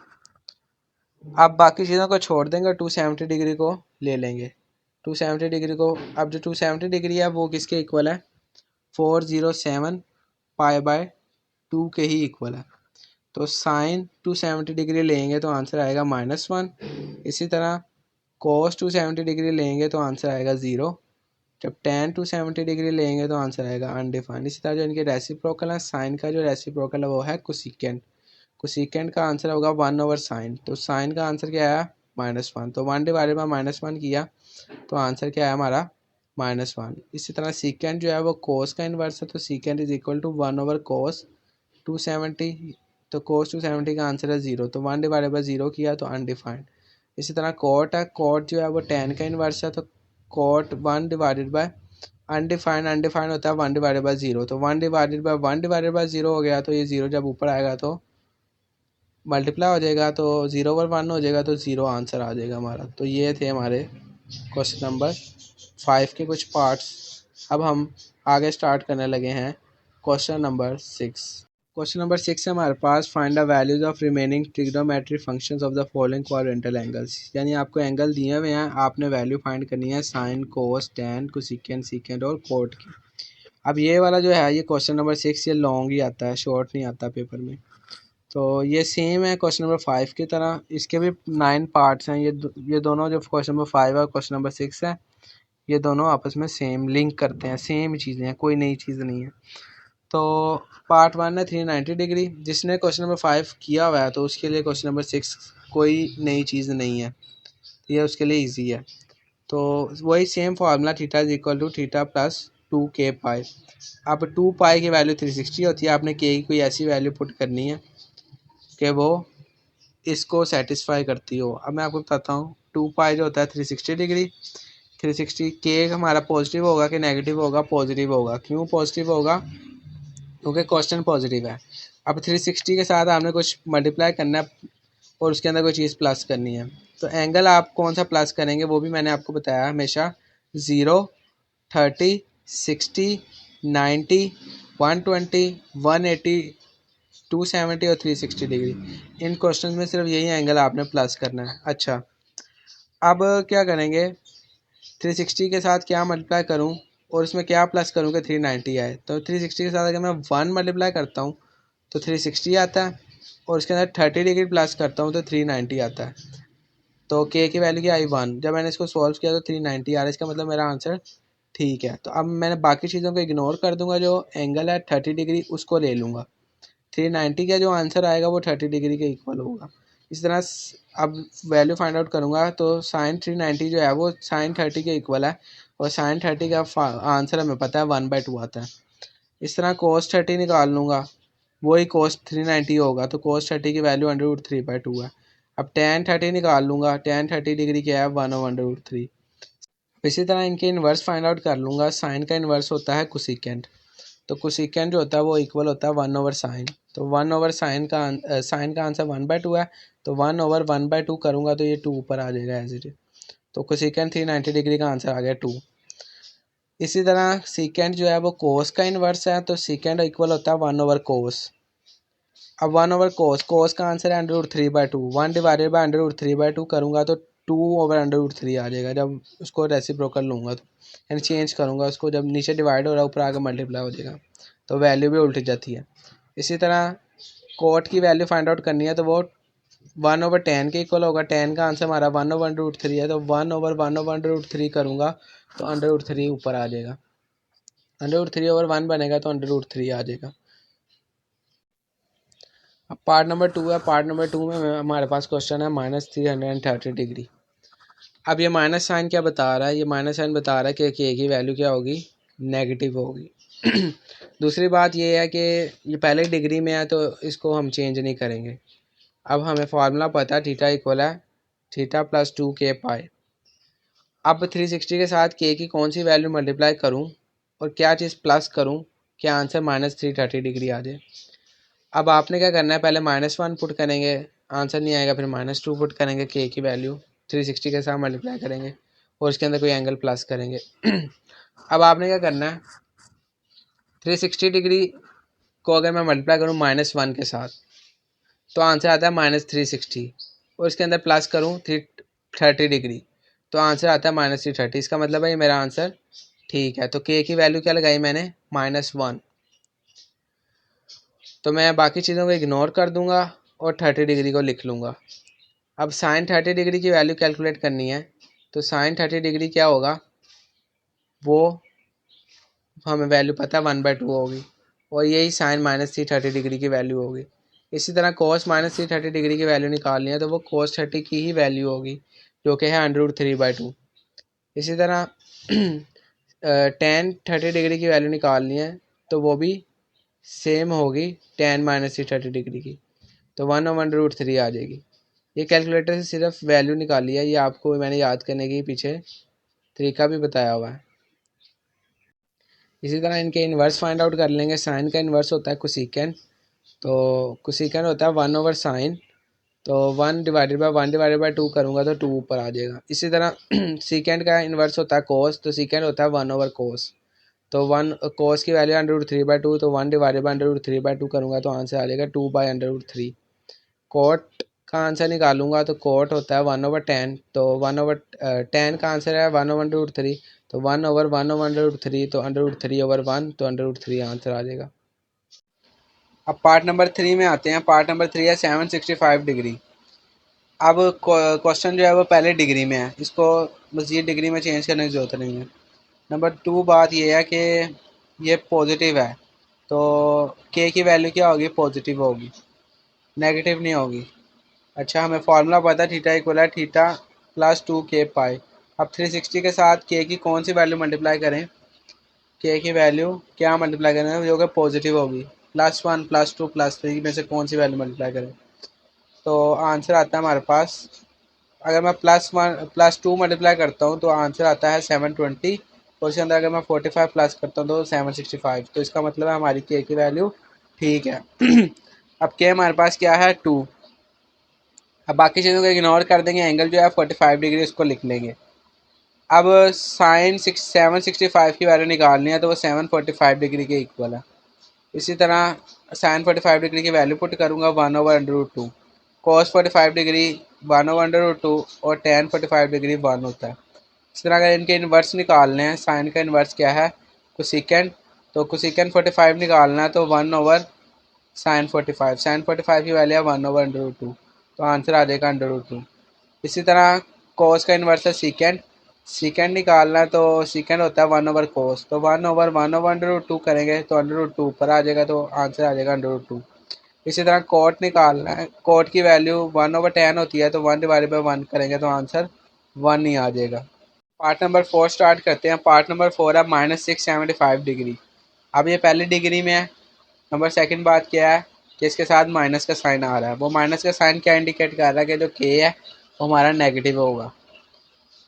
अब बाकी चीज़ों को छोड़ देंगे, 270 डिग्री को ले लेंगे। 270 डिग्री को, अब जो 270 डिग्री है वो किसके इक्वल है, 407 π/2 के ही इक्वल है। तो साइन 270 डिग्री लेंगे तो आंसर आएगा -1। इसी तरह cos 270 डिग्री लेंगे तो आंसर आएगा 0। जब tan 270 डिग्री लेंगे तो आंसर आएगा अनडिफाइंड। इसी तरह जो इनके रेसिप्रोकल है, साइन का जो रेसिप्रोकल है वो है कोसिकेंट। कोसिकेंट का आंसर होगा 1/sin, तो साइन का आंसर क्या आया, -1। तो 1 डिवाइडेड बाई -1 किया तो आंसर क्या है हमारा, -1। इसी तरह सीकेंड जो है वो कोस का इन्वर्स है, तो secant is equal to 1/cos 270। तो cos 270 का आंसर है 0, तो 1/0 किया तो अनडिफाइंड। इसी तरह कॉट है, कॉट जो है वो tan का इन्वर्स है, तो कॉट 1/, अनडिफाइंड, अनडिफाइंड होता है 1/0, तो 1/1/0 हो गया, तो ये 0 जब ऊपर आएगा तो मल्टीप्लाई हो जाएगा, तो 0/1 हो जाएगा, तो 0 आंसर आ जाएगा हमारा। तो ये थे हमारे क्वेश्चन नंबर 5 के कुछ पार्ट्स। अब हम आगे स्टार्ट करने लगे हैं क्वेश्चन नंबर 6। क्वेश्चन नंबर 6 है हमारे पास, find the values of remaining trigonometric functions of the following quadrantal angles. यानी आपको एंगल दिए हुए हैं, आपने वैल्यू फाइंड करनी है साइन, कोस, टैन, कोसेकेंट, सीकेंट और कोट की। अब ये वाला जो है ये क्वेश्चन नंबर 6 ये लॉन्ग ही आता है, शॉर्ट नहीं आता पेपर में। तो ये सेम है क्वेश्चन नंबर 5 की तरह, इसके भी 9 पार्ट्स हैं। ये दोनों जो क्वेश्चन नंबर 5 है और क्वेश्चन नंबर 6 है, ये दोनों आपस में सेम लिंक करते हैं, सेम चीज़ें हैं, कोई नई चीज़ नहीं है। तो पार्ट 1 है 390 डिग्री, जिसने क्वेश्चन नंबर 5 किया हुआ है तो उसके लिए क्वेश्चन नंबर 6 कोई नई चीज़ नहीं है, ये उसके लिए ईजी है। तो वही same formula, theta is equal to theta plus 2k pi. अब 2 पाई की वैल्यू 360 होती है, आपने k की कोई ऐसी वैल्यू पुट करनी है कि वो इसको सेटिस्फाई करती हो। अब मैं आपको बताता हूँ, 2 पाई जो होता है 360 डिग्री, 360 के हमारा पॉजिटिव होगा कि नेगेटिव होगा? पॉजिटिव होगा। क्यों पॉजिटिव होगा? क्योंकि क्वेश्चन पॉजिटिव है। अब 360 के साथ आपने कुछ मल्टीप्लाई करना है और उसके अंदर कोई चीज़ प्लस करनी है, तो एंगल आप कौन सा प्लस करेंगे वो भी मैंने आपको बताया हमेशा। 0, 30, 60, 90, 120, 180, 270 और 360 डिग्री, इन क्वेश्चन में सिर्फ यही एंगल आपने प्लस करना है। अच्छा, अब क्या करेंगे, 360 के साथ क्या मल्टीप्लाई करूं और इसमें क्या प्लस करूं कि 390 आए? तो 360 के साथ अगर मैं 1 मल्टीप्लाई करता हूं तो 360 आता है, और इसके अंदर 30 डिग्री प्लस करता हूं तो 390 आता है। तो के की वैल्यू क्या आई? 1। जब मैंने इसको सॉल्व किया तो 390 आ रहा है, इसका मतलब मेरा आंसर ठीक है। तो अब मैंने बाकी चीज़ों को इग्नोर कर दूंगा, जो एंगल है 30 डिग्री उसको ले लूँगा। 390 का जो आंसर आएगा वो 30 डिग्री के इक्वल होगा। इस तरह अब वैल्यू फाइंड आउट करूँगा तो साइन 390 जो है वो साइन 30 के इक्वल है, और साइन 30 का आंसर हमें पता है 1/2 आता है। इस तरह कोस 30 निकाल लूँगा, वही कोस 390 होगा, तो कोस 30 की वैल्यू √3/2 है। अब tan 30 निकाल लूँगा, tan 30 डिग्री क्या है? 1/√3। इसी तरह इनके इन्वर्स फाइंड आउट कर लूँगा। साइन का इन्वर्स होता है कोसिकेंट, तो कोसिकेंट जो होता है वो इक्वल होता है 1/sin। तो 1/sin का साइन का आंसर 1/2 है, तो 1/1/2 करूँगा तो ये 2 ऊपर आ जाएगा एज इट इज। तो कोसिकेंट 390 डिग्री का आंसर आ गया 2। इसी तरह सीकेंट जो है वो कोस का इन्वर्स है, तो सीकेंट इक्वल होता है 1/cos। अब 1/cos, कोस का आंसर है √3/2, 1/√3/2 करूँगा तो 2/√3 आ जाएगा, जब उसको रेसिप्रोकल लूँगा तो, यानी चेंज करूँगा उसको, जब नीचे डिवाइड हो रहा है ऊपर आकर मल्टीप्लाई हो जाएगा, तो वैल्यू भी उल्ट जाती है। इसी तरह कोट की वैल्यू फाइंड आउट करनी है तो वो 1/tan के इक्वल होगा। tan का आंसर हमारा 1/√3 है, तो 1/1/√3 करूँगा तो √3 ऊपर आ जाएगा, √3/1 बनेगा तो √3 आ जाएगा। अब पार्ट नंबर 2 है। पार्ट नंबर 2 में हमारे पास क्वेश्चन है -330 डिग्री। अब ये माइनस साइन क्या बता रहा है? ये माइनस साइन बता रहा है कि के की वैल्यू क्या होगी? नेगेटिव होगी। दूसरी बात ये है कि ये पहले डिग्री में है तो इसको हम चेंज नहीं करेंगे। अब हमें फार्मूला पता है, थीटा इक्वल है थीटा प्लस 2k पाई। अब 360 के साथ के की कौन सी वैल्यू मल्टीप्लाई करूँ और क्या चीज़ प्लस करूँ क्या आंसर -330 डिग्री आ जाए? अब आपने क्या करना है, पहले -1 पुट करेंगे, आंसर नहीं आएगा, फिर -2 पुट करेंगे, के की वैल्यू 360 के साथ मल्टीप्लाई करेंगे और उसके अंदर कोई एंगल प्लस करेंगे। अब आपने क्या करना है, 360 डिग्री को अगर मैं मल्टीप्लाई करूँ -1 के साथ तो आंसर आता है -360, और इसके अंदर प्लस करूँ 330 डिग्री तो आंसर आता है -330। इसका मतलब है ये मेरा आंसर ठीक है। तो के की वैल्यू क्या लगाई मैंने? -1। तो मैं बाकी चीज़ों को इग्नोर कर दूंगा और 30 डिग्री को लिख लूँगा। अब साइन 30 डिग्री की वैल्यू कैलकुलेट करनी है, तो साइन 30 डिग्री क्या होगा, वो हमें वैल्यू पता है 1/2 होगी, और यही साइन -330 डिग्री की वैल्यू होगी। इसी तरह कोस -330 डिग्री की वैल्यू निकालनी है तो वो कोस 30 की ही वैल्यू होगी, जो कि है √3/2। इसी तरह टेन 30 डिग्री की वैल्यू निकालनी है तो वो भी सेम होगी टेन माइनस थ्री 30 डिग्री की, तो 1/√3 आ जाएगी। ये कैलकुलेटर से सिर्फ वैल्यू निकाली है, ये आपको मैंने याद करने के पीछे तरीका भी बताया हुआ है। इसी तरह इनके इन्वर्स फाइंड आउट कर लेंगे। साइन का इन्वर्स होता है कोसिकेंड, तो कोसिकेंड होता है 1/sin, तो 1/1/2 करूँगा तो 2 ऊपर आ जाएगा। इसी तरह सीकेंड का इन्वर्स होता है कोस, तो सीकेंड होता है 1/cos, तो 1 कोस की वैल्यू √3/2, तो 1/√3/2 करूँगा तो आंसर आ जाएगा 2/√3। कोट का आंसर निकालूंगा तो कोट होता है 1/10, तो 1/10 का आंसर है 1/√3, तो 1/1/√3, तो √3/1, तो √3 आंसर आ जाएगा। अब पार्ट नंबर 3 में आते हैं। पार्ट नंबर 3 है 765 डिग्री। अब क्वेश्चन जो है वो पहले डिग्री में है, इसको मज़ीद डिग्री में चेंज करने की ज़रूरत नहीं है। नंबर 2 बात ये है कि ये पॉजिटिव है, तो के की वैल्यू क्या होगी, पॉजिटिव होगी, नेगेटिव नहीं होगी। अच्छा, हमें फार्मूला पता है, थीटा इक्वल है थीटा प्लस 2k पाई। अब 360 के साथ के की कौन सी वैल्यू मल्टीप्लाई करें, के की वैल्यू क्या मल्टीप्लाई करें जो कि पॉजिटिव होगी, +1 +2 +3 में से कौन सी वैल्यू मल्टीप्लाई करें, तो आंसर आता है हमारे पास, अगर मैं +2 मल्टीप्लाई करता हूँ तो आंसर आता है 720, और इसके अंदर अगर मैं 45 प्लस करता हूँ तो 765, तो इसका मतलब है हमारी के की वैल्यू ठीक है। अब के हमारे पास क्या है 2। अब बाकी चीज़ों को इग्नोर कर देंगे, एंगल जो है 45 डिग्री इसको लिख लेंगे। अब साइन 765 की वैल्यू निकालनी है, तो वो 745 डिग्री के इक्वल है। इसी तरह साइन 45 डिग्री की वैल्यू पुट करूँगा 1/√2, कॉस 45 डिग्री 1/√2, और टेन 45 डिग्री 1 होता है। इस तरह अगर इनके इन्वर्स निकालने हैं, साइन का इन्वर्स क्या है, कोसिकेंड, तो कोसिकेंड 45 निकालना है तो 1/sin 45, साइन 45 की वैल्यू है 1/√2, तो आंसर आ जाएगा √2। इसी तरह कोस का इन्वर्स है सीकेंड, सीकेंड निकालना है तो सीकेंड होता है 1/cos, तो 1/1/√2 करेंगे तो √2 ऊपर आ जाएगा, तो आंसर आ जाएगा √2। इसी तरह कोट निकालना है, कोट की वैल्यू 1/10 होती है, तो 1/1 करेंगे तो आंसर 1 ही आ जाएगा। पार्ट नंबर 4 स्टार्ट करते हैं। पार्ट नंबर 4 है -675 डिग्री। अब ये पहली डिग्री में है। नंबर सेकंड बात क्या है कि इसके साथ माइनस का साइन आ रहा है, वो माइनस का साइन क्या इंडिकेट कर रहा है कि जो के है वो हमारा नेगेटिव होगा।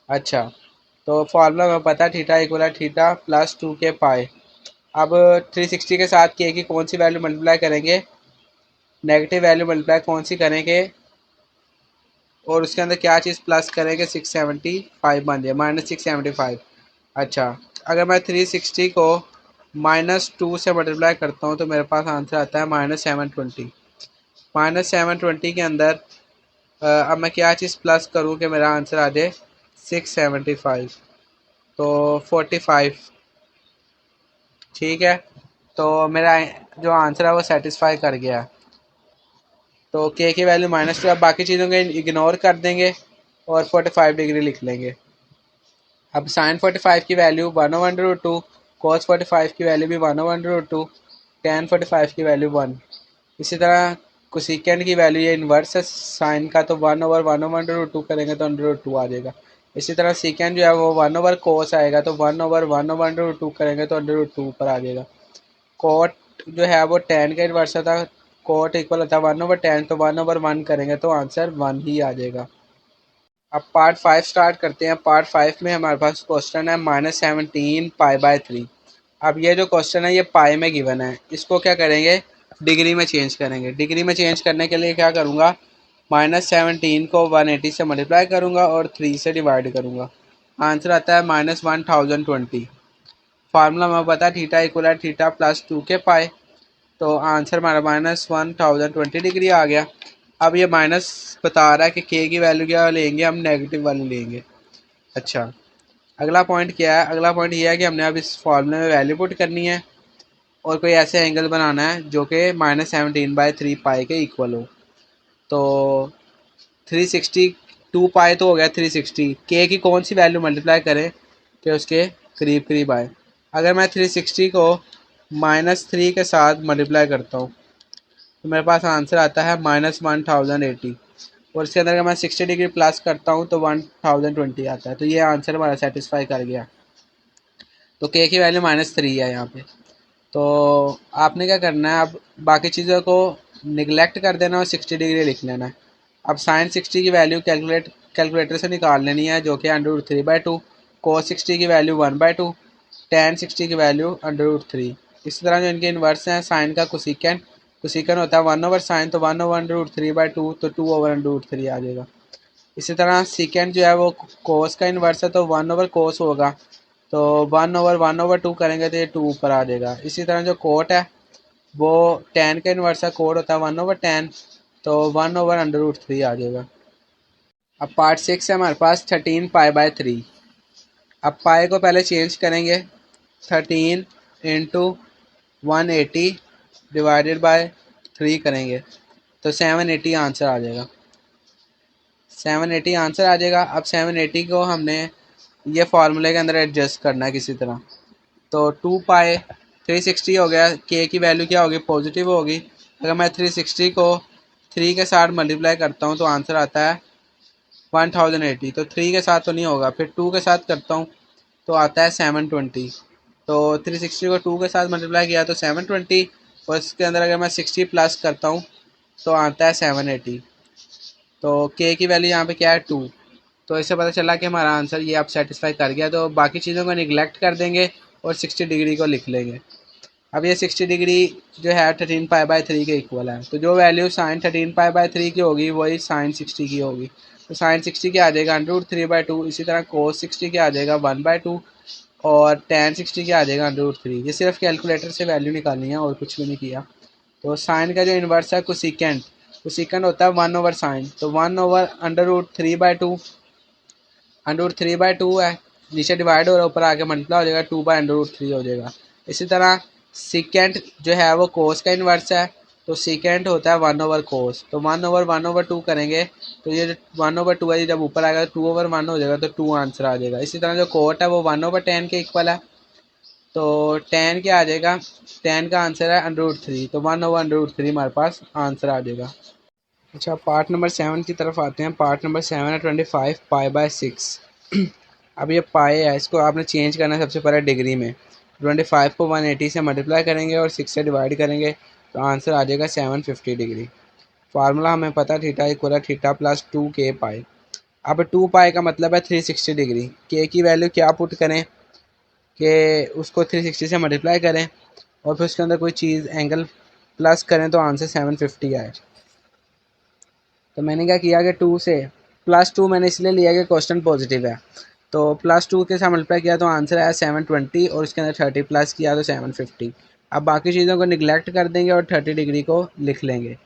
अच्छा, तो फार्मूला हमें पता है, थीटा इक्वल है थीटा प्लस 2k पाई। अब 360 के साथ के की कौन सी वैल्यू मल्टीप्लाई करेंगे, नेगेटिव वैल्यू मल्टीप्लाई कौन सी करेंगे, और उसके अंदर क्या चीज़ प्लस करेंगे, 675 बन जाए, -675। अच्छा, अगर मैं 360 को -2 से मल्टीप्लाई करता हूँ तो मेरे पास आंसर आता है -720। -720 के अंदर अब मैं क्या चीज़ प्लस करूँ कि मेरा आंसर आ जाए 675, तो 45। ठीक है, तो मेरा जो आंसर है वो सेटिस्फाई कर गया। तो के की वैल्यू -2, अब बाकी चीज़ों को इग्नोर कर देंगे और 45 डिग्री लिख लेंगे। अब साइन 45 की वैल्यू 1/√2, कॉस 45 की वैल्यू भी 1/√2, टेन 45 की वैल्यू 1। इसी तरह कोसिकेंड की वैल्यू ये इन्वर्स है साइन का, तो 1/1/√2 करेंगे तो √2 आ जाएगा। इसी तरह सीकेंड जो है वो 1/cos आएगा, तो 1/1/√2 करेंगे तो √2 ऊपर आ जाएगा। कोट जो है वो टेन का इन्वर्स था, कोट इक्वल होता है 1/10, तो 1/1 करेंगे तो आंसर 1 ही आ जाएगा। अब पार्ट 5 स्टार्ट करते हैं। पार्ट 5 में हमारे पास क्वेश्चन है -17 π/3। अब ये जो क्वेश्चन है ये पाई में गिवन है, इसको क्या करेंगे, डिग्री में चेंज करेंगे। डिग्री में चेंज करने के लिए क्या करूँगा, -17 को 180 से मल्टीप्लाई करूँगा और 3 से डिवाइड करूँगा, आंसर आता है -1020। फार्मूला हमें पता है, थीटा इक्वल है थीटा प्लस 2k पाई, तो आंसर हमारा -1020 डिग्री आ गया। अब ये माइनस बता रहा है कि के की वैल्यू क्या लेंगे, हम नेगेटिव वाली लेंगे। अच्छा, अगला पॉइंट क्या है, अगला पॉइंट ये है कि हमने अब इस फॉर्मूले में वैल्यू पुट करनी है और कोई ऐसे एंगल बनाना है जो कि -17/3 पाई के इक्वल हो। तो 360 2 पाई तो हो गया, 360 के की कौन सी वैल्यू मल्टीप्लाई करें कि उसके करीब करीब आए। अगर मैं 360 को -3 के साथ मल्टीप्लाई करता हूँ तो मेरे पास आंसर आता है -1080, और इसके अंदर अगर मैं 60 डिग्री प्लस करता हूँ तो 1020 आता है, तो ये आंसर हमारा सेटिस्फाई कर गया। तो के की वैल्यू -3 है यहाँ पे। तो आपने क्या करना है, अब बाकी चीज़ों को निगलेक्ट कर देना और 60 डिग्री लिख लेना है। अब साइन 60 की वैल्यू कैलकुलेटर से निकाल लेनी है, जो कि √3/2, कोस 60 की वैल्यू 1/2, tan 60 की वैल्यू √3। इसी तरह जो इनके इन्वर्स हैं, साइन का कोसिकेंट होता है 1/sin, तो 1/√3/2, तो 2/√3 आ जाएगा। इसी तरह सीकेंट जो है वो कोस का इन्वर्स है, तो 1/cos होगा, तो 1/1/2 करेंगे तो ये 2 ऊपर आ जाएगा। इसी तरह जो कोट है वो tan का इन्वर्स है, कोट होता है 1/tan, तो 1/√3 आ जाएगा। अब पार्ट 6 है हमारे पास 13π/3। अब पाए को पहले चेंज करेंगे, 13 इंटू 180 डिवाइडेड बाय 3 करेंगे तो 780 आंसर आ जाएगा। 780 आंसर आ जाएगा। अब 780 को हमने ये फार्मूले के अंदर एडजस्ट करना है किसी तरह। तो 2π 360 हो गया, के की वैल्यू क्या होगी, पॉजिटिव होगी। अगर मैं 360 को 3 के साथ मल्टीप्लाई करता हूँ तो आंसर आता है 1080। तो 3 के साथ तो नहीं होगा, फिर 2 के साथ करता हूँ तो आता है 720। तो 360 को 2 के साथ मल्टीप्लाई किया तो 720, और इसके अंदर अगर मैं 60 प्लस करता हूँ तो आता है 780। तो के की वैल्यू यहाँ पे क्या है, 2। तो इससे पता चला कि हमारा आंसर ये आप सेटिस्फाई कर गया। तो बाकी चीज़ों को निगलेक्ट कर देंगे और 60 डिग्री को लिख लेंगे। अब ये 60 डिग्री जो है 13π/3 के इक्वल है, तो जो वैल्यू साइन 13π/3 की होगी वही साइन 60 की होगी। तो साइन 60 क्या आ जाएगा, √3/2। इसी तरह कोस 60 क्या आ जाएगा, 1/2, और tan 60 क्या आ जाएगा, √3। ये सिर्फ कैलकुलेटर से वैल्यू निकालनी है और कुछ भी नहीं किया। तो साइन का जो इन्वर्स है कोसिकेंट होता है 1/sin, तो 1/√3/2। √3/2 है, नीचे डिवाइड हो रहा है, ऊपर आके मल्टीप्लाई हो जाएगा, 2/√3 हो जाएगा। इसी तरह सीकेंट जो है वो कोस का इन्वर्स है, तो सीकेंट होता है 1/cos, तो 1/1/2 करेंगे तो ये 1/2 है, जब ऊपर आएगा तो 2/1 हो जाएगा, तो 2 आंसर आ जाएगा। इसी तरह जो कोट है वो 1/tan के इक्वल है, तो tan क्या आ जाएगा, tan का आंसर है √3, तो 1/√3 हमारे पास आंसर आ जाएगा। अच्छा, पार्ट नंबर 7 की तरफ आते हैं। पार्ट नंबर 7 है 25π/6। अब ये पाए है, इसको आपने चेंज करना है सबसे पहले डिग्री में। 25 को 180 से मल्टीप्लाई करेंगे और 6 से डिवाइड करेंगे तो आंसर आ जाएगा 750 डिग्री। फार्मूला हमें पता है, थीटा इक्वल है थीटा प्लस 2k पाई। अब 2π का मतलब है 360 डिग्री। के की वैल्यू क्या पुट करें कि उसको 360 से मल्टीप्लाई करें और फिर उसके अंदर कोई चीज़ एंगल प्लस करें तो आंसर 750 आए। तो मैंने क्या किया कि 2 से +2 मैंने इसलिए लिया कि क्वेश्चन पॉजिटिव है, तो +2 के साथ मल्टीप्लाई किया तो आंसर आया 720, और इसके अंदर 30 प्लस किया तो 750। अब बाकी चीज़ों को निगलेक्ट कर देंगे और 30 डिग्री को लिख लेंगे।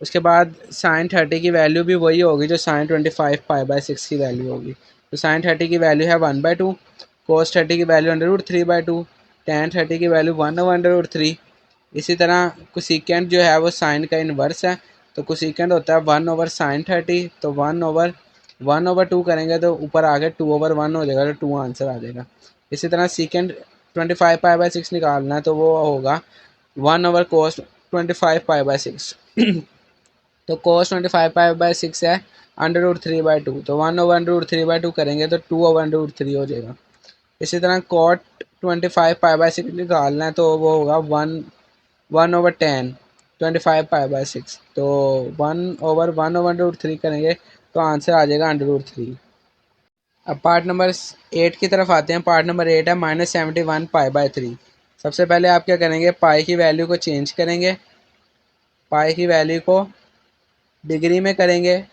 उसके बाद साइन 30 की वैल्यू भी वही होगी जो साइन 25π/6 की वैल्यू होगी। तो साइन 30 की वैल्यू है 1/2, कोस 30 की वैल्यू √3/2, tan 30 की वैल्यू 1/√3। इसी तरह कोसिकेंट जो है वो साइन का इन्वर्स है, तो कोसिकेंट होता है 1/sin 30, तो 1/2 करेंगे तो ऊपर आके 2/1 हो जाएगा, तो 2 आंसर आ जाएगा। इसी तरह सीकेंट 25π/6 निकालना है तो वो होगा 1/cos 25π/6। तो cos 25π/6 है √3/2, तो 1/√3/2 करेंगे तो 2/√3 हो जाएगा। इसी तरह cot 25π/6 निकालना है तो वो होगा 1/10 25π/6, तो 1/1/√3 करेंगे तो आंसर आ जाएगा √3। अब पार्ट नंबर 8 की तरफ आते हैं। पार्ट नंबर 8 है -71π/3। सबसे पहले आप क्या करेंगे, पाई की वैल्यू को चेंज करेंगे, पाई की वैल्यू को डिग्री में करेंगे।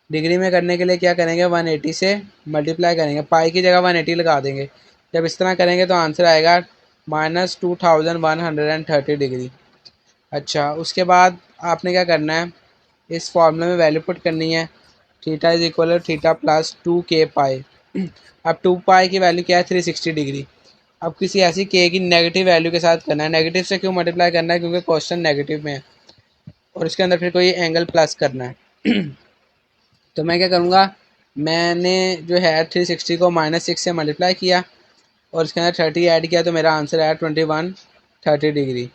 डिग्री में करने के लिए क्या करेंगे, 180 से मल्टीप्लाई करेंगे, पाई की जगह 180 लगा देंगे। जब इस तरह करेंगे तो आंसर आएगा -2130 डिग्री। अच्छा, उसके बाद आपने क्या करना है, इस फॉर्मूले में वैल्यू पुट करनी है, theta is equal to theta plus 2k pi. अब 2π की वैल्यू क्या है, 360 डिग्री। अब किसी ऐसी k की नेगेटिव वैल्यू के साथ करना है। नेगेटिव से क्यों मल्टीप्लाई करना है, क्योंकि क्वेश्चन नेगेटिव में है और इसके अंदर फिर कोई एंगल प्लस करना है। तो मैं क्या करूँगा, मैंने जो है 360 को -6 से मल्टीप्लाई किया और इसके अंदर 30 ऐड किया, तो मेरा आंसर आया 2130 डिग्री।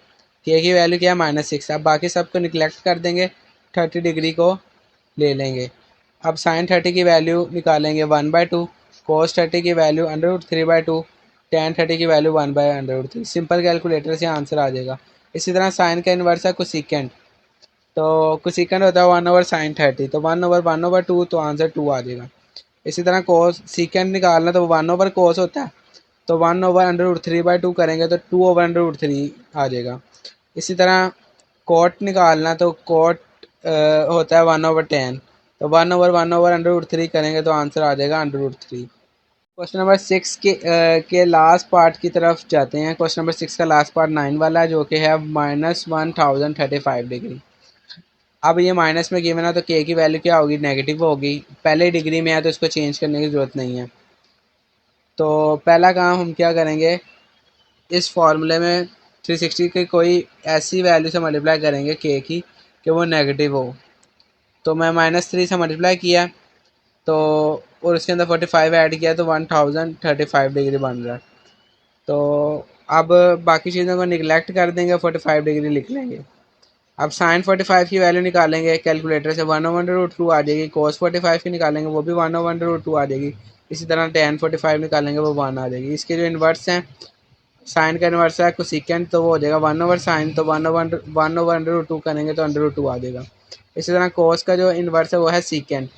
के की वैल्यू क्या है, -6। अब बाकी सब को निगलेक्ट कर देंगे, 30 डिग्री को ले लेंगे। अब साइन 30 की वैल्यू निकालेंगे 1/2, कोस 30 की वैल्यू √3/2, tan 30 की वैल्यू 1/√3। सिंपल कैलकुलेटर से आंसर आ जाएगा। इसी तरह साइन का इन्वर्स है कोसिकेंट, तो कोसिकेंट होता है 1/sin 30, तो 1/1/2 तो आंसर 2 आ जाएगा। इसी तरह कोस सीकेंट निकालना तो 1/cos होता है, तो 1/√3/2 करेंगे तो 2/√3 आ जाएगा। इसी तरह कोट निकालना तो कोट होता है 1/tan, तो 1/1/√3 करेंगे तो आंसर आ जाएगा √3। क्वेश्चन नंबर 6 के लास्ट पार्ट की तरफ जाते हैं। क्वेश्चन नंबर 6 का लास्ट पार्ट 9 वाला है, जो कि है -1035 डिग्री। अब ये माइनस में गिवन है तो के की वैल्यू क्या होगी, नेगेटिव होगी। पहले डिग्री में है तो इसको चेंज करने की ज़रूरत नहीं है। तो पहला काम हम क्या करेंगे, इस फॉर्मूले में 360 की कोई ऐसी वैल्यू से मल्टीप्लाई करेंगे के की कि वो नेगेटिव हो। तो मैं -3 से मल्टीप्लाई किया तो और उसके अंदर 45 ऐड किया तो 1035 डिग्री बन रहा है। तो अब बाकी चीज़ों को निगलेक्ट कर देंगे, 45 डिग्री लिख लेंगे। अब साइन 45 की वैल्यू निकालेंगे कैलकुलेटर से, 1/√2 आ जाएगी। कोस 45 की निकालेंगे वो भी 1/√2 आ जाएगी। इसी तरह tan 45 निकालेंगे वो 1 आ जाएगी। इसके जो इन्वर्स हैं, साइन का इन्वर्स है कोसिकेंट, तो वो हो जाएगा 1/sin, तो 1/√2 करेंगे तो √2 आ जाएगा। इसी तरह कोस का जो इन्वर्स है वो है सीकेंट,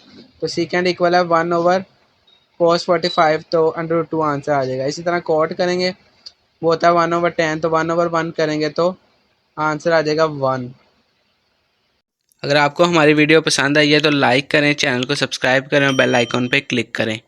तो सीकेंट इक्वल है 1/cos 45, तो √2 आंसर आ जाएगा। इसी तरह कोट करेंगे वो होता है 1/tan, तो 1/1 करेंगे तो आंसर आ जाएगा 1। अगर आपको हमारी वीडियो पसंद आई है तो लाइक करें, चैनल को सब्सक्राइब करें और बेल आइकॉन पर क्लिक करें।